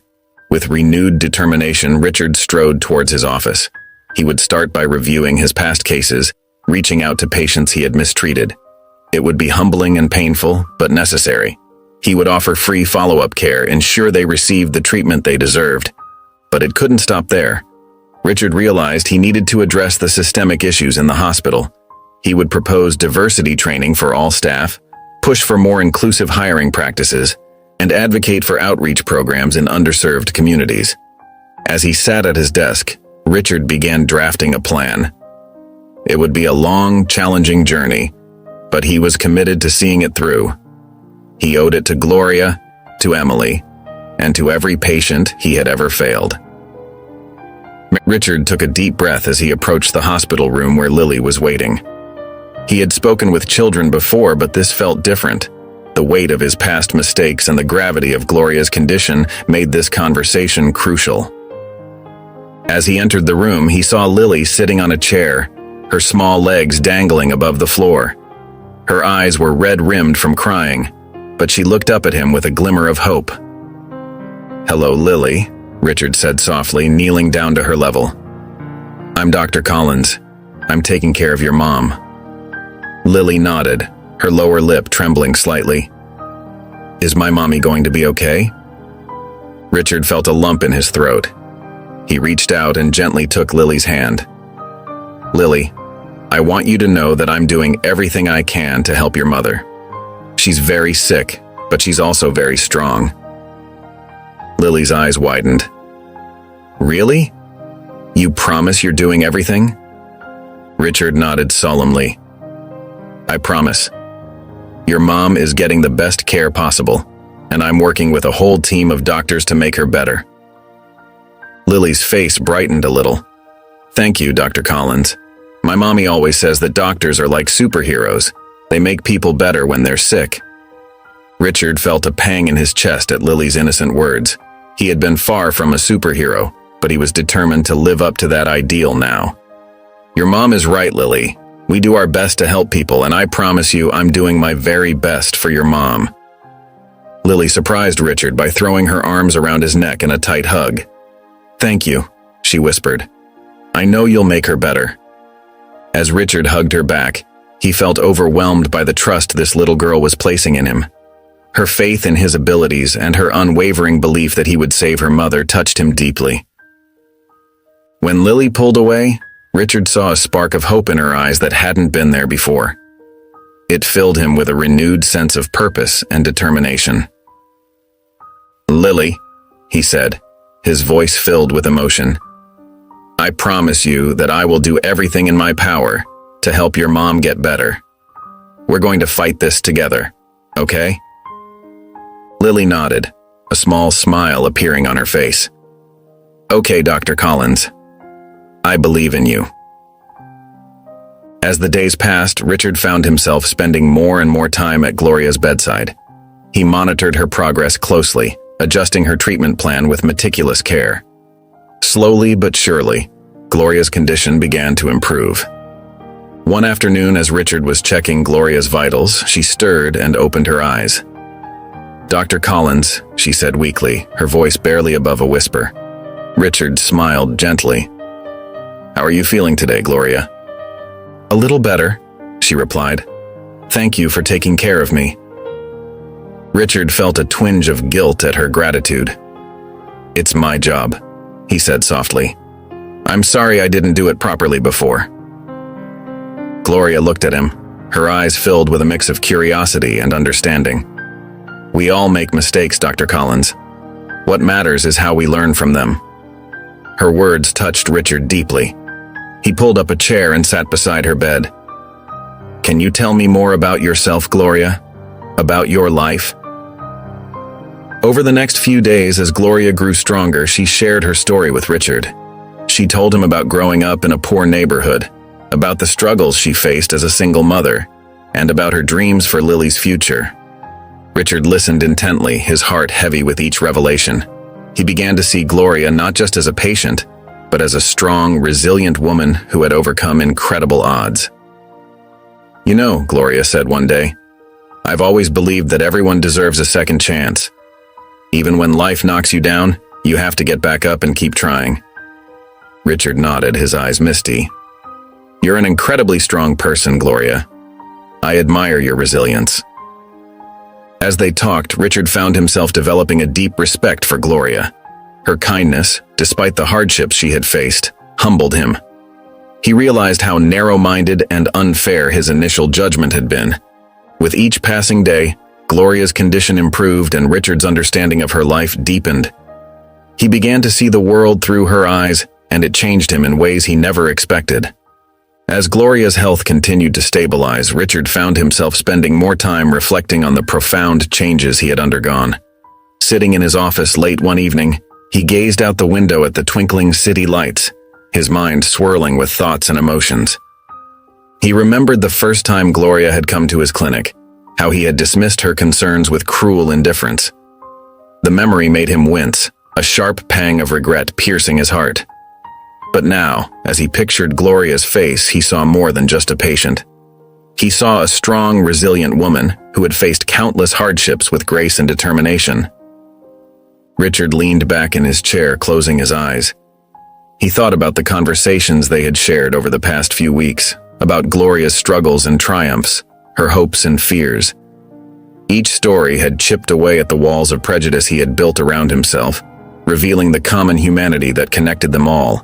With renewed determination, Richard strode towards his office. He would start by reviewing his past cases, reaching out to patients he had mistreated. It would be humbling and painful, but necessary. He would offer free follow-up care, ensure they received the treatment they deserved. But it couldn't stop there. Richard realized he needed to address the systemic issues in the hospital. He would propose diversity training for all staff, push for more inclusive hiring practices, and advocate for outreach programs in underserved communities. As he sat at his desk, Richard began drafting a plan. It would be a long, challenging journey, but he was committed to seeing it through. He owed it to Gloria, to Emily, and to every patient he had ever failed. Richard took a deep breath as he approached the hospital room where Lily was waiting. He had spoken with children before, but this felt different. The weight of his past mistakes and the gravity of Gloria's condition made this conversation crucial. As he entered the room, he saw Lily sitting on a chair, her small legs dangling above the floor. Her eyes were red-rimmed from crying, but she looked up at him with a glimmer of hope. "Hello, Lily," Richard said softly, kneeling down to her level. "I'm Dr. Collins. I'm taking care of your mom." Lily nodded, her lower lip trembling slightly. "Is my mommy going to be okay?" Richard felt a lump in his throat. He reached out and gently took Lily's hand. "Lily, I want you to know that I'm doing everything I can to help your mother. She's very sick, but she's also very strong." Lily's eyes widened. "Really? You promise you're doing everything?" Richard nodded solemnly. "I promise. Your mom is getting the best care possible, and I'm working with a whole team of doctors to make her better." Lily's face brightened a little. "Thank you, Dr. Collins. My mommy always says that doctors are like superheroes. They make people better when they're sick." Richard felt a pang in his chest at Lily's innocent words. He had been far from a superhero, but he was determined to live up to that ideal now. "Your mom is right, Lily. We do our best to help people, and I promise you I'm doing my very best for your mom." Lily surprised Richard by throwing her arms around his neck in a tight hug. "Thank you," she whispered. "I know you'll make her better." As Richard hugged her back, he felt overwhelmed by the trust this little girl was placing in him. Her faith in his abilities and her unwavering belief that he would save her mother touched him deeply. When Lily pulled away, Richard saw a spark of hope in her eyes that hadn't been there before. It filled him with a renewed sense of purpose and determination. "Lily," he said, his voice filled with emotion, "I promise you that I will do everything in my power to help your mom get better. We're going to fight this together, okay?" Lily nodded, a small smile appearing on her face. "Okay, Dr. Collins. I believe in you." As the days passed, Richard found himself spending more and more time at Gloria's bedside. He monitored her progress closely, adjusting her treatment plan with meticulous care. Slowly but surely, Gloria's condition began to improve. One afternoon, as Richard was checking Gloria's vitals, she stirred and opened her eyes. "Dr. Collins," she said weakly, her voice barely above a whisper. Richard smiled gently. "How are you feeling today, Gloria?" "A little better," she replied. "Thank you for taking care of me." Richard felt a twinge of guilt at her gratitude. "It's my job," he said softly. "I'm sorry I didn't do it properly before." Gloria looked at him, her eyes filled with a mix of curiosity and understanding. "We all make mistakes, Dr. Collins. What matters is how we learn from them." Her words touched Richard deeply. He pulled up a chair and sat beside her bed. "Can you tell me more about yourself, Gloria? About your life?" Over the next few days, as Gloria grew stronger, she shared her story with Richard. She told him about growing up in a poor neighborhood, about the struggles she faced as a single mother, and about her dreams for Lily's future. Richard listened intently, his heart heavy with each revelation. He began to see Gloria not just as a patient, but as a strong, resilient woman who had overcome incredible odds. "You know," Gloria said one day, "I've always believed that everyone deserves a second chance. Even when life knocks you down, you have to get back up and keep trying." Richard nodded, his eyes misty. "You're an incredibly strong person, Gloria. I admire your resilience." As they talked, Richard found himself developing a deep respect for Gloria. Her kindness, despite the hardships she had faced, humbled him. He realized how narrow-minded and unfair his initial judgment had been. With each passing day, Gloria's condition improved and Richard's understanding of her life deepened. He began to see the world through her eyes, and it changed him in ways he never expected. As Gloria's health continued to stabilize, Richard found himself spending more time reflecting on the profound changes he had undergone. Sitting in his office late one evening, he gazed out the window at the twinkling city lights, his mind swirling with thoughts and emotions. He remembered the first time Gloria had come to his clinic, how he had dismissed her concerns with cruel indifference. The memory made him wince, a sharp pang of regret piercing his heart. But now, as he pictured Gloria's face, he saw more than just a patient. He saw a strong, resilient woman who had faced countless hardships with grace and determination. Richard leaned back in his chair, closing his eyes. He thought about the conversations they had shared over the past few weeks, about Gloria's struggles and triumphs, her hopes and fears. Each story had chipped away at the walls of prejudice he had built around himself, revealing the common humanity that connected them all.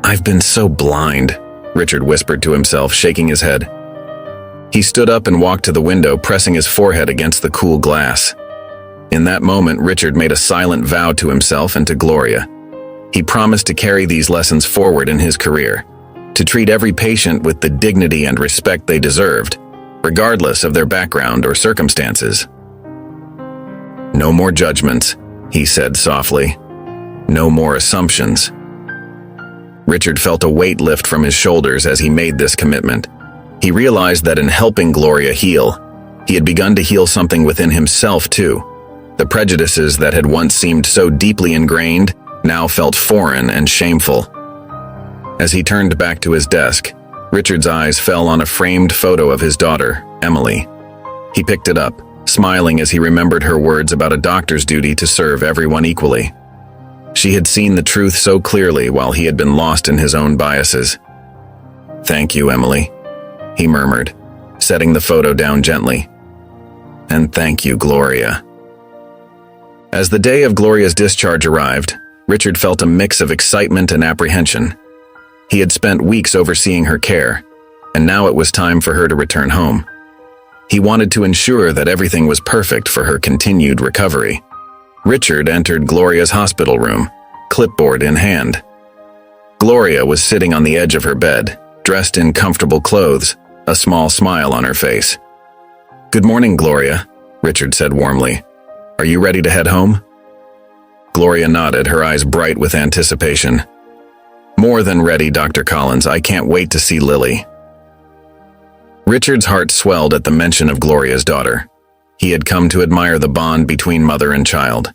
"I've been so blind," Richard whispered to himself, shaking his head. He stood up and walked to the window, pressing his forehead against the cool glass. In that moment, Richard made a silent vow to himself and to Gloria. He promised to carry these lessons forward in his career, to treat every patient with the dignity and respect they deserved, regardless of their background or circumstances. "No more judgments," he said softly. "No more assumptions." Richard felt a weight lift from his shoulders as he made this commitment. He realized that in helping Gloria heal, he had begun to heal something within himself too. The prejudices that had once seemed so deeply ingrained now felt foreign and shameful. As he turned back to his desk, Richard's eyes fell on a framed photo of his daughter, Emily. He picked it up, smiling as he remembered her words about a doctor's duty to serve everyone equally. She had seen the truth so clearly while he had been lost in his own biases. "Thank you, Emily," he murmured, setting the photo down gently. "And thank you, Gloria." As the day of Gloria's discharge arrived, Richard felt a mix of excitement and apprehension. He had spent weeks overseeing her care, and now it was time for her to return home. He wanted to ensure that everything was perfect for her continued recovery. Richard entered Gloria's hospital room, clipboard in hand. Gloria was sitting on the edge of her bed, dressed in comfortable clothes, a small smile on her face. "Good morning, Gloria," Richard said warmly. "Are you ready to head home?" Gloria nodded, her eyes bright with anticipation. "More than ready, Dr. Collins. I can't wait to see Lily." Richard's heart swelled at the mention of Gloria's daughter. He had come to admire the bond between mother and child.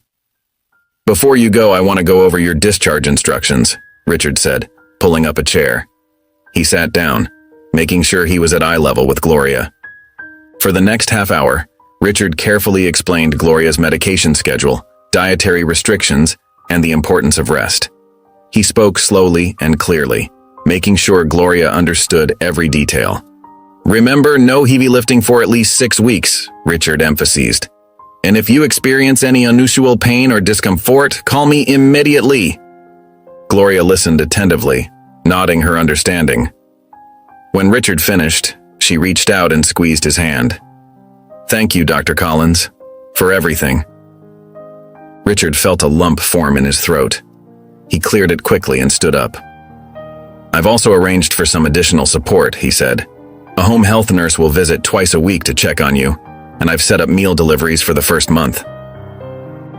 "Before you go, I want to go over your discharge instructions," Richard said, pulling up a chair. He sat down, making sure he was at eye level with Gloria. For the next half hour, Richard carefully explained Gloria's medication schedule, dietary restrictions, and the importance of rest. He spoke slowly and clearly, making sure Gloria understood every detail. "Remember, no heavy lifting for at least 6 weeks," Richard emphasized. "And if you experience any unusual pain or discomfort, call me immediately." Gloria listened attentively, nodding her understanding. When Richard finished, she reached out and squeezed his hand. "Thank you, Dr. Collins, for everything." Richard felt a lump form in his throat. He cleared it quickly and stood up. "I've also arranged for some additional support," he said. "A home health nurse will visit twice a week to check on you, and I've set up meal deliveries for the first month."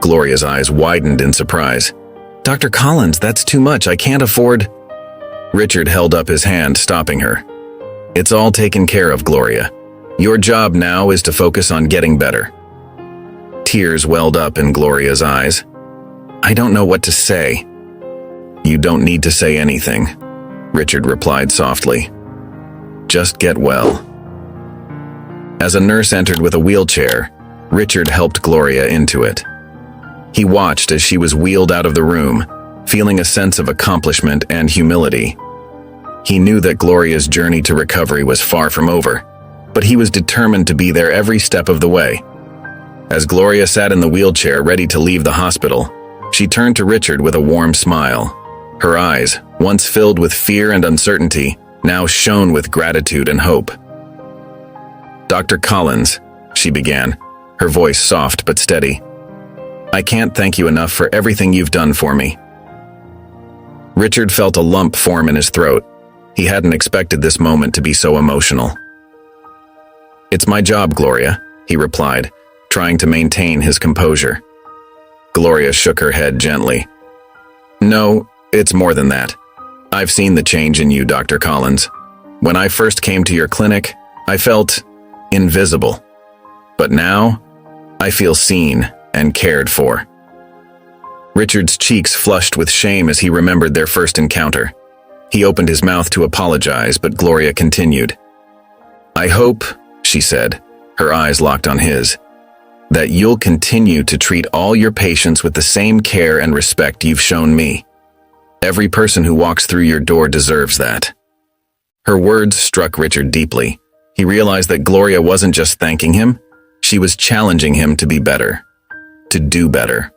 Gloria's eyes widened in surprise. "Dr. Collins, that's too much. I can't afford—" Richard held up his hand, stopping her. "It's all taken care of, Gloria. Your job now is to focus on getting better." Tears welled up in Gloria's eyes. I don't know what to say." "You don't need to say anything," Richard replied softly. "Just get well." As a nurse entered with a wheelchair, Richard helped Gloria into it. He watched as she was wheeled out of the room, feeling a sense of accomplishment and humility. He knew that Gloria's journey to recovery was far from over, but he was determined to be there every step of the way. As Gloria sat in the wheelchair ready to leave the hospital, she turned to Richard with a warm smile. Her eyes, once filled with fear and uncertainty, now shone with gratitude and hope. "Dr. Collins," she began, her voice soft but steady, "I can't thank you enough for everything you've done for me." Richard felt a lump form in his throat. He hadn't expected this moment to be so emotional. "It's my job, Gloria," he replied, trying to maintain his composure. Gloria shook her head gently. "No, it's more than that. I've seen the change in you, Dr. Collins. When I first came to your clinic, I felt invisible. But now, I feel seen and cared for." Richard's cheeks flushed with shame as he remembered their first encounter. He opened his mouth to apologize, but Gloria continued. "I hope," she said, her eyes locked on his, "that you'll continue to treat all your patients with the same care and respect you've shown me. Every person who walks through your door deserves that." Her words struck Richard deeply. He realized that Gloria wasn't just thanking him, she was challenging him to be better, to do better.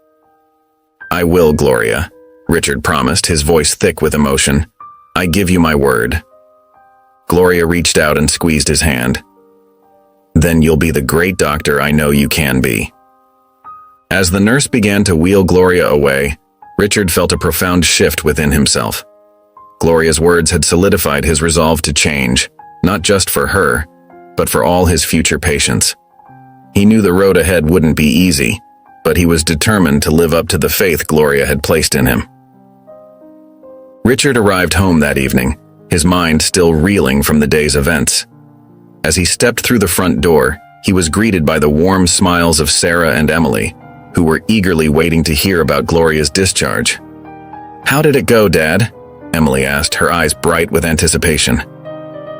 "I will, Gloria," Richard promised, his voice thick with emotion. "I give you my word." Gloria reached out and squeezed his hand. "Then you'll be the great doctor I know you can be." As the nurse began to wheel Gloria away, Richard felt a profound shift within himself. Gloria's words had solidified his resolve to change, not just for her, but for all his future patients. He knew the road ahead wouldn't be easy, but he was determined to live up to the faith Gloria had placed in him. Richard arrived home that evening, his mind still reeling from the day's events. As he stepped through the front door, he was greeted by the warm smiles of Sarah and Emily, who were eagerly waiting to hear about Gloria's discharge. "How did it go, Dad?" Emily asked, her eyes bright with anticipation.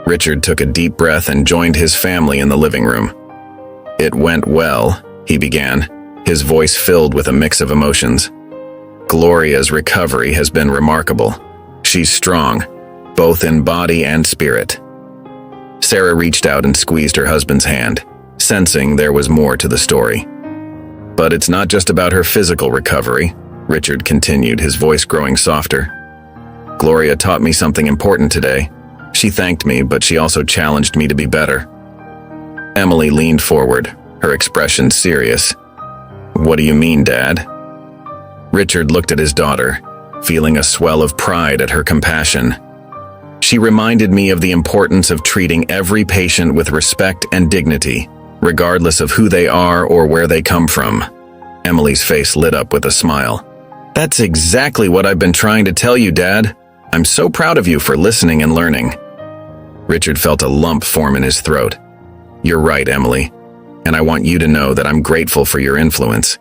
Richard took a deep breath and joined his family in the living room. "It went well," he began, his voice filled with a mix of emotions. "Gloria's recovery has been remarkable. She's strong, both in body and spirit." Sarah reached out and squeezed her husband's hand, sensing there was more to the story. "But it's not just about her physical recovery," Richard continued, his voice growing softer. "Gloria taught me something important today. She thanked me, but she also challenged me to be better." Emily leaned forward, her expression serious. "What do you mean, Dad?" Richard looked at his daughter, feeling a swell of pride at her compassion. "She reminded me of the importance of treating every patient with respect and dignity, regardless of who they are or where they come from." Emily's face lit up with a smile. "That's exactly what I've been trying to tell you, Dad. I'm so proud of you for listening and learning." Richard felt a lump form in his throat. "You're right, Emily, and I want you to know that I'm grateful for your influence.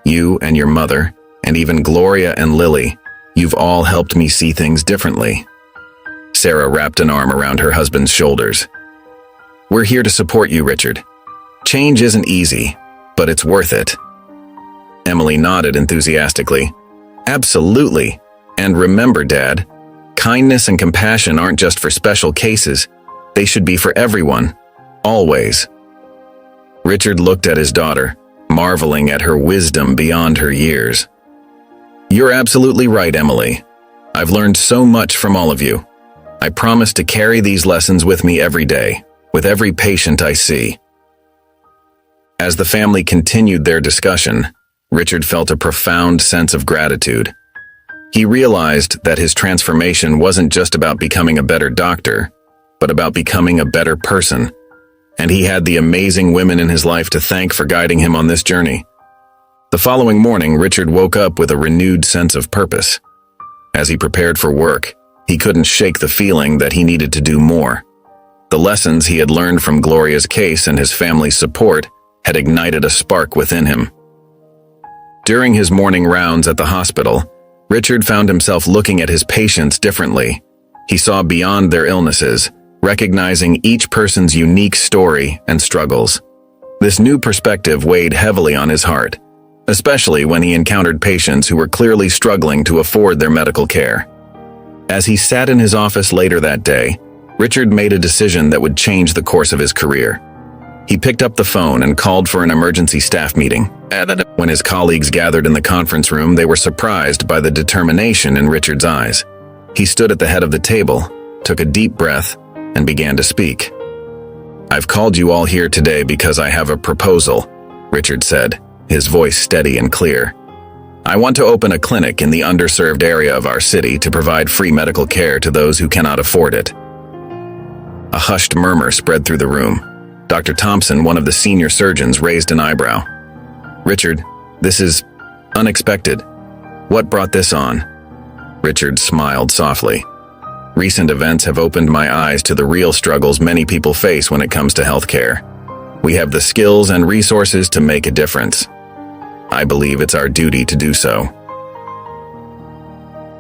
You and your mother, and even Gloria and Lily, you've all helped me see things differently." Sarah wrapped an arm around her husband's shoulders. "We're here to support you, Richard. Change isn't easy, but it's worth it." Emily nodded enthusiastically. "Absolutely. And remember, Dad, kindness and compassion aren't just for special cases. They should be for everyone, always." Richard looked at his daughter, marveling at her wisdom beyond her years. "You're absolutely right, Emily. I've learned so much from all of you. I promise to carry these lessons with me every day, with every patient I see." As the family continued their discussion, Richard felt a profound sense of gratitude. He realized that his transformation wasn't just about becoming a better doctor, but about becoming a better person, and he had the amazing women in his life to thank for guiding him on this journey. The following morning, Richard woke up with a renewed sense of purpose. As he prepared for work, he couldn't shake the feeling that he needed to do more. The lessons he had learned from Gloria's case and his family's support had ignited a spark within him. During his morning rounds at the hospital, Richard found himself looking at his patients differently. He saw beyond their illnesses, recognizing each person's unique story and struggles. This new perspective weighed heavily on his heart, especially when he encountered patients who were clearly struggling to afford their medical care. As he sat in his office later that day, Richard made a decision that would change the course of his career. He picked up the phone and called for an emergency staff meeting. When his colleagues gathered in the conference room, they were surprised by the determination in Richard's eyes. He stood at the head of the table, took a deep breath, and began to speak. "I've called you all here today because I have a proposal," Richard said, his voice steady and clear. "I want to open a clinic in the underserved area of our city to provide free medical care to those who cannot afford it." A hushed murmur spread through the room. Dr. Thompson, one of the senior surgeons, raised an eyebrow. "Richard, this is unexpected. What brought this on?" Richard smiled softly. "Recent events have opened my eyes to the real struggles many people face when it comes to healthcare. We have the skills and resources to make a difference. I believe it's our duty to do so."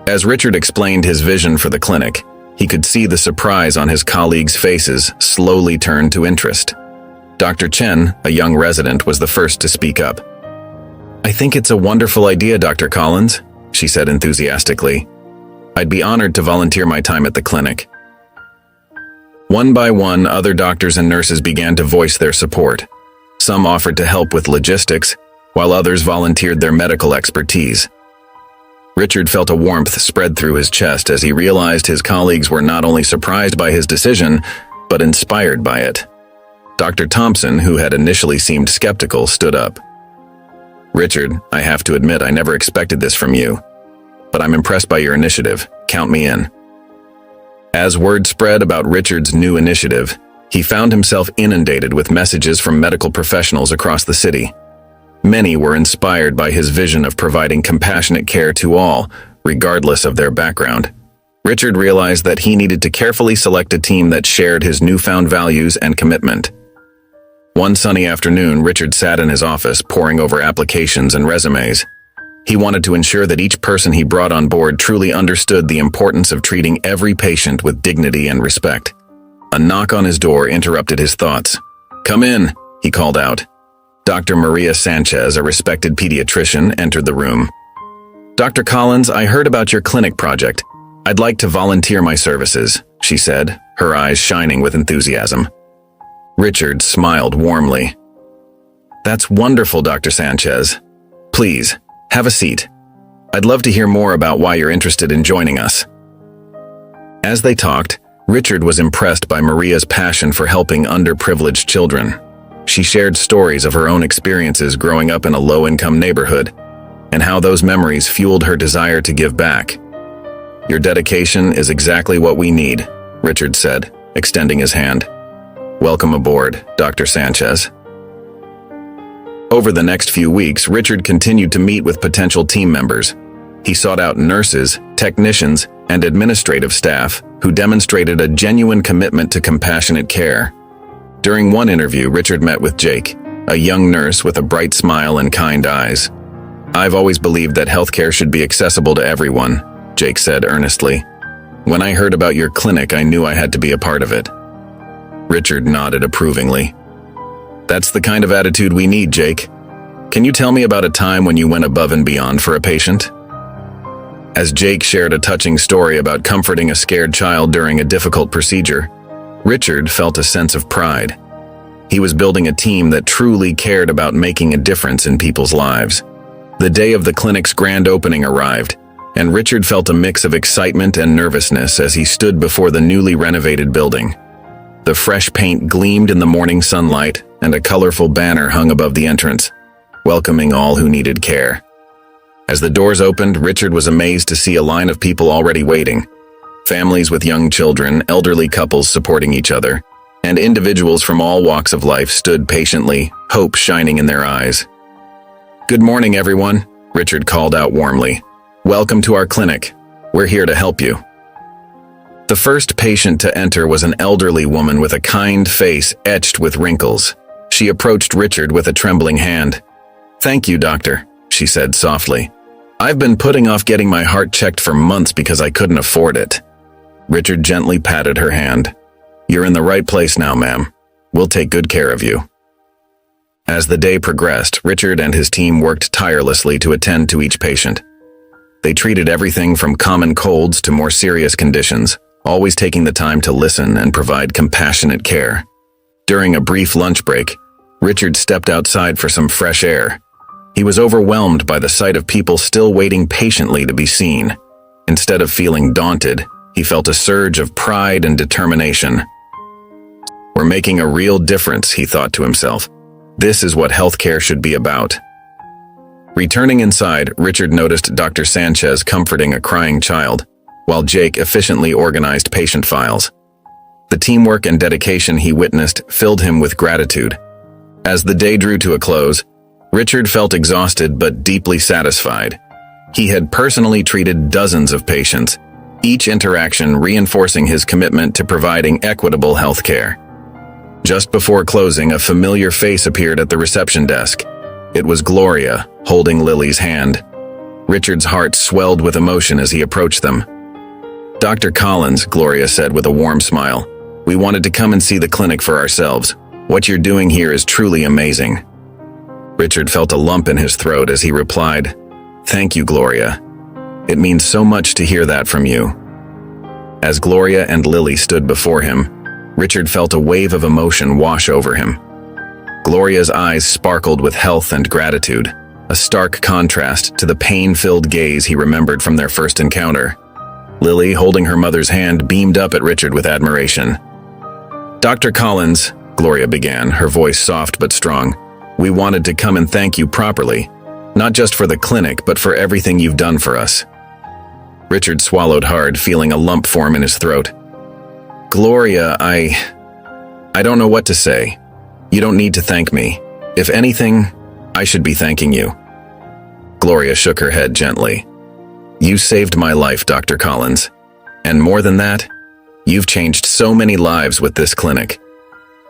As Richard explained his vision for the clinic, he could see the surprise on his colleagues' faces slowly turn to interest. Dr. Chen, a young resident, was the first to speak up. "I think it's a wonderful idea, Dr. Collins," she said enthusiastically. "I'd be honored to volunteer my time at the clinic." One by one, other doctors and nurses began to voice their support. Some offered to help with logistics, while others volunteered their medical expertise. Richard felt a warmth spread through his chest as he realized his colleagues were not only surprised by his decision, but inspired by it. Dr. Thompson, who had initially seemed skeptical, stood up. "Richard, I have to admit I never expected this from you, but I'm impressed by your initiative. Count me in." As word spread about Richard's new initiative, he found himself inundated with messages from medical professionals across the city. Many were inspired by his vision of providing compassionate care to all, regardless of their background. Richard realized that he needed to carefully select a team that shared his newfound values and commitment. One sunny afternoon, Richard sat in his office poring over applications and resumes. He wanted to ensure that each person he brought on board truly understood the importance of treating every patient with dignity and respect. A knock on his door interrupted his thoughts. "Come in," he called out. Dr. Maria Sanchez, a respected pediatrician, entered the room. "Dr. Collins, I heard about your clinic project. I'd like to volunteer my services," she said, her eyes shining with enthusiasm. Richard smiled warmly. "That's wonderful, Dr. Sanchez. Please, have a seat. I'd love to hear more about why you're interested in joining us." As they talked, Richard was impressed by Maria's passion for helping underprivileged children. She shared stories of her own experiences growing up in a low-income neighborhood, and how those memories fueled her desire to give back. "Your dedication is exactly what we need," Richard said, extending his hand. "Welcome aboard, Dr. Sanchez." Over the next few weeks, Richard continued to meet with potential team members. He sought out nurses, technicians, and administrative staff who demonstrated a genuine commitment to compassionate care. During one interview, Richard met with Jake, a young nurse with a bright smile and kind eyes. "I've always believed that healthcare should be accessible to everyone," Jake said earnestly. "When I heard about your clinic, I knew I had to be a part of it." Richard nodded approvingly. "That's the kind of attitude we need, Jake. Can you tell me about a time when you went above and beyond for a patient?" As Jake shared a touching story about comforting a scared child during a difficult procedure, Richard felt a sense of pride. He was building a team that truly cared about making a difference in people's lives. The day of the clinic's grand opening arrived, and Richard felt a mix of excitement and nervousness as he stood before the newly renovated building. The fresh paint gleamed in the morning sunlight, and a colorful banner hung above the entrance, welcoming all who needed care. As the doors opened, Richard was amazed to see a line of people already waiting. Families with young children, elderly couples supporting each other, and individuals from all walks of life stood patiently, hope shining in their eyes. "Good morning, everyone," Richard called out warmly. "Welcome to our clinic. We're here to help you." The first patient to enter was an elderly woman with a kind face etched with wrinkles. She approached Richard with a trembling hand. "Thank you, doctor," she said softly. "I've been putting off getting my heart checked for months because I couldn't afford it." Richard gently patted her hand. "You're in the right place now, ma'am. We'll take good care of you." As the day progressed, Richard and his team worked tirelessly to attend to each patient. They treated everything from common colds to more serious conditions, always taking the time to listen and provide compassionate care. During a brief lunch break, Richard stepped outside for some fresh air. He was overwhelmed by the sight of people still waiting patiently to be seen. Instead of feeling daunted, he felt a surge of pride and determination. "We're making a real difference," he thought to himself. "This is what healthcare should be about." Returning inside, Richard noticed Dr. Sanchez comforting a crying child, while Jake efficiently organized patient files. The teamwork and dedication he witnessed filled him with gratitude. As the day drew to a close, Richard felt exhausted but deeply satisfied. He had personally treated dozens of patients, each interaction reinforcing his commitment to providing equitable health care. Just before closing, a familiar face appeared at the reception desk. It was Gloria, holding Lily's hand. Richard's heart swelled with emotion as he approached them. "Dr. Collins," Gloria said with a warm smile, "we wanted to come and see the clinic for ourselves. What you're doing here is truly amazing." Richard felt a lump in his throat as he replied, "Thank you, Gloria. It means so much to hear that from you." As Gloria and Lily stood before him, Richard felt a wave of emotion wash over him. Gloria's eyes sparkled with health and gratitude, a stark contrast to the pain-filled gaze he remembered from their first encounter. Lily, holding her mother's hand, beamed up at Richard with admiration. "Dr. Collins," Gloria began, her voice soft but strong, "we wanted to come and thank you properly, not just for the clinic, but for everything you've done for us." Richard swallowed hard, feeling a lump form in his throat. "Gloria, I don't know what to say. You don't need to thank me. If anything, I should be thanking you." Gloria shook her head gently. "You saved my life, Dr. Collins. And more than that, you've changed so many lives with this clinic.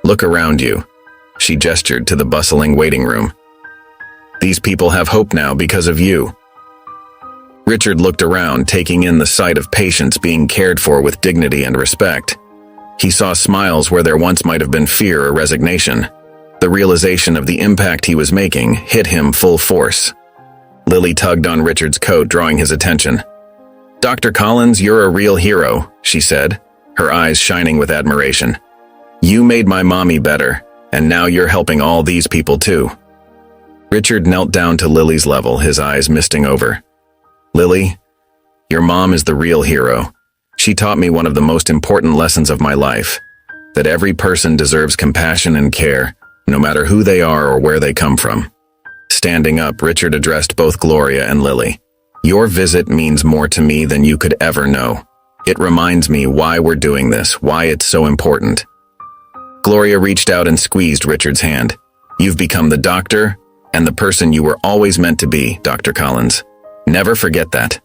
Look around you." She gestured to the bustling waiting room. "These people have hope now because of you." Richard looked around, taking in the sight of patients being cared for with dignity and respect. He saw smiles where there once might have been fear or resignation. The realization of the impact he was making hit him full force. Lily tugged on Richard's coat, drawing his attention. "Dr. Collins, you're a real hero," she said, her eyes shining with admiration. "You made my mommy better, and now you're helping all these people too." Richard knelt down to Lily's level, his eyes misting over. "Lily, your mom is the real hero. She taught me one of the most important lessons of my life, that every person deserves compassion and care, no matter who they are or where they come from." Standing up, Richard addressed both Gloria and Lily. "Your visit means more to me than you could ever know. It reminds me why we're doing this, why it's so important." Gloria reached out and squeezed Richard's hand. "You've become the doctor and the person you were always meant to be, Dr. Collins. Never forget that."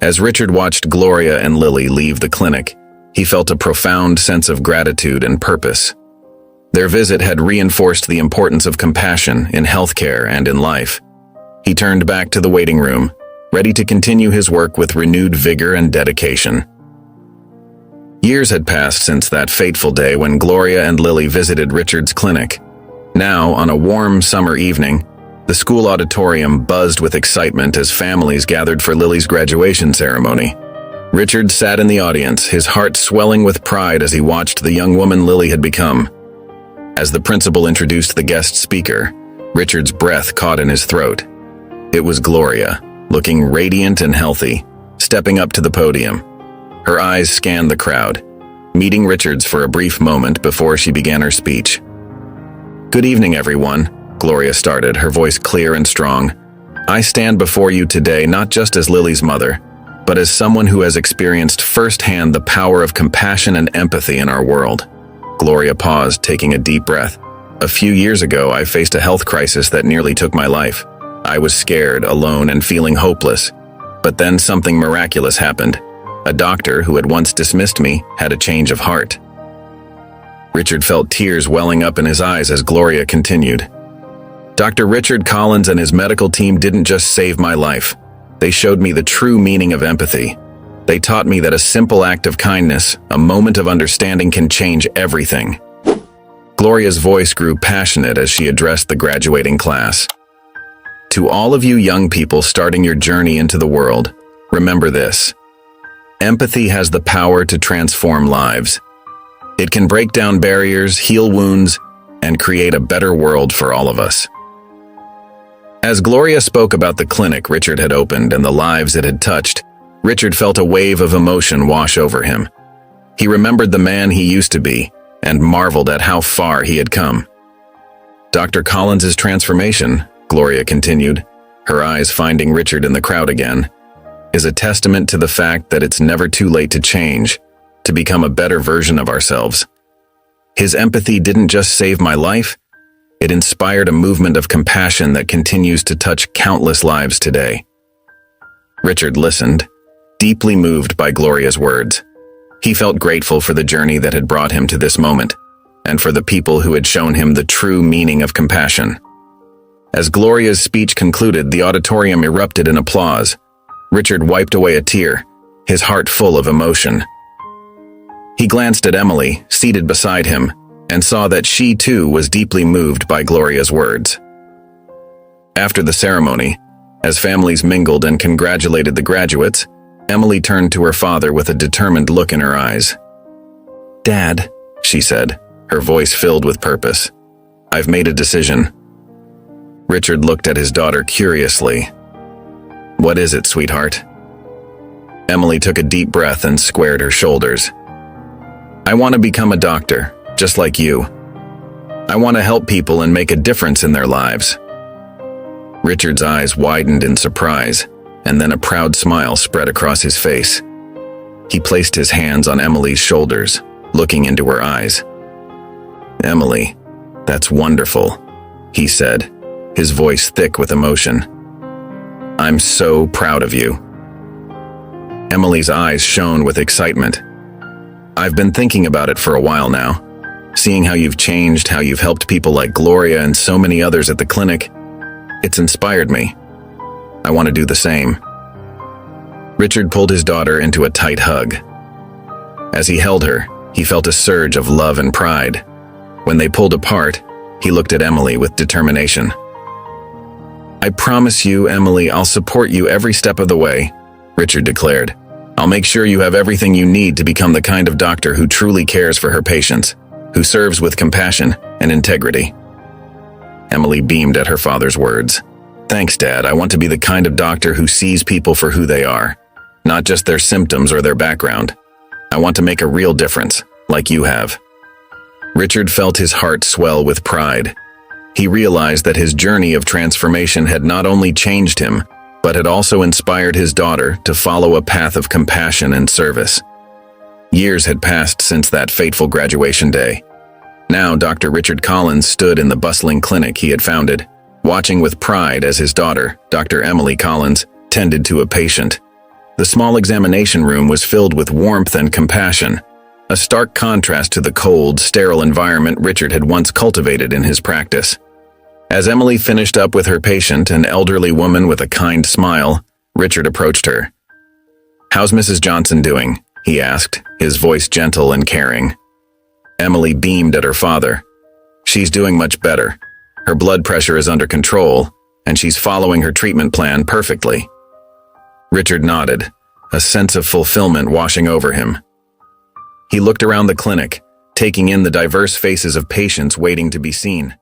As Richard watched Gloria and Lily leave the clinic, he felt a profound sense of gratitude and purpose. Their visit had reinforced the importance of compassion in healthcare and in life. He turned back to the waiting room, ready to continue his work with renewed vigor and dedication. Years had passed since that fateful day when Gloria and Lily visited Richard's clinic. Now, on a warm summer evening, the school auditorium buzzed with excitement as families gathered for Lily's graduation ceremony. Richard sat in the audience, his heart swelling with pride as he watched the young woman Lily had become. As the principal introduced the guest speaker, Richard's breath caught in his throat. It was Gloria, looking radiant and healthy, stepping up to the podium. Her eyes scanned the crowd, meeting Richard's for a brief moment before she began her speech. "Good evening, everyone," Gloria started, her voice clear and strong. "I stand before you today not just as Lily's mother, but as someone who has experienced firsthand the power of compassion and empathy in our world." Gloria paused, taking a deep breath. "A few years ago, I faced a health crisis that nearly took my life. I was scared, alone, and feeling hopeless. But then something miraculous happened. A doctor who had once dismissed me had a change of heart." Richard felt tears welling up in his eyes as Gloria continued. Dr. Richard Collins and his medical team didn't just save my life. They showed me the true meaning of empathy. They taught me that a simple act of kindness, a moment of understanding, can change everything. Gloria's voice grew passionate as she addressed the graduating class. To all of you young people starting your journey into the world, remember this. Empathy has the power to transform lives. It can break down barriers, heal wounds, and create a better world for all of us. As Gloria spoke about the clinic Richard had opened and the lives it had touched, Richard felt a wave of emotion wash over him. He remembered the man he used to be and marveled at how far he had come. Dr. Collins's transformation, Gloria continued, her eyes finding Richard in the crowd again, is a testament to the fact that it's never too late to change, to become a better version of ourselves. His empathy didn't just save my life, it inspired a movement of compassion that continues to touch countless lives today. Richard listened, deeply moved by Gloria's words. He felt grateful for the journey that had brought him to this moment, and for the people who had shown him the true meaning of compassion. As Gloria's speech concluded, the auditorium erupted in applause. Richard wiped away a tear, his heart full of emotion. He glanced at Emily, seated beside him, and saw that she too was deeply moved by Gloria's words. After the ceremony, as families mingled and congratulated the graduates, Emily turned to her father with a determined look in her eyes. "Dad," she said, her voice filled with purpose, "I've made a decision." Richard looked at his daughter curiously. "What is it, sweetheart?" Emily took a deep breath and squared her shoulders. "I want to become a doctor, just like you. I want to help people and make a difference in their lives." Richard's eyes widened in surprise, and then a proud smile spread across his face. He placed his hands on Emily's shoulders, looking into her eyes. "Emily, that's wonderful," he said, his voice thick with emotion. "I'm so proud of you." Emily's eyes shone with excitement. "I've been thinking about it for a while now. Seeing how you've changed, how you've helped people like Gloria and so many others at the clinic, it's inspired me. I want to do the same." Richard pulled his daughter into a tight hug. As he held her, he felt a surge of love and pride. When they pulled apart, he looked at Emily with determination. "I promise you, Emily, I'll support you every step of the way," Richard declared. "I'll make sure you have everything you need to become the kind of doctor who truly cares for her patients, who serves with compassion and integrity." Emily beamed at her father's words. "Thanks, Dad. I want to be the kind of doctor who sees people for who they are, not just their symptoms or their background. I want to make a real difference, like you have." Richard felt his heart swell with pride. He realized that his journey of transformation had not only changed him, but had also inspired his daughter to follow a path of compassion and service. Years had passed since that fateful graduation day. Now Dr. Richard Collins stood in the bustling clinic he had founded, watching with pride as his daughter, Dr. Emily Collins, tended to a patient. The small examination room was filled with warmth and compassion, a stark contrast to the cold, sterile environment Richard had once cultivated in his practice. As Emily finished up with her patient, an elderly woman with a kind smile, Richard approached her. "How's Mrs. Johnson doing?" he asked, his voice gentle and caring. Emily beamed at her father. "She's doing much better. Her blood pressure is under control, and she's following her treatment plan perfectly." Richard nodded, a sense of fulfillment washing over him. He looked around the clinic, taking in the diverse faces of patients waiting to be seen.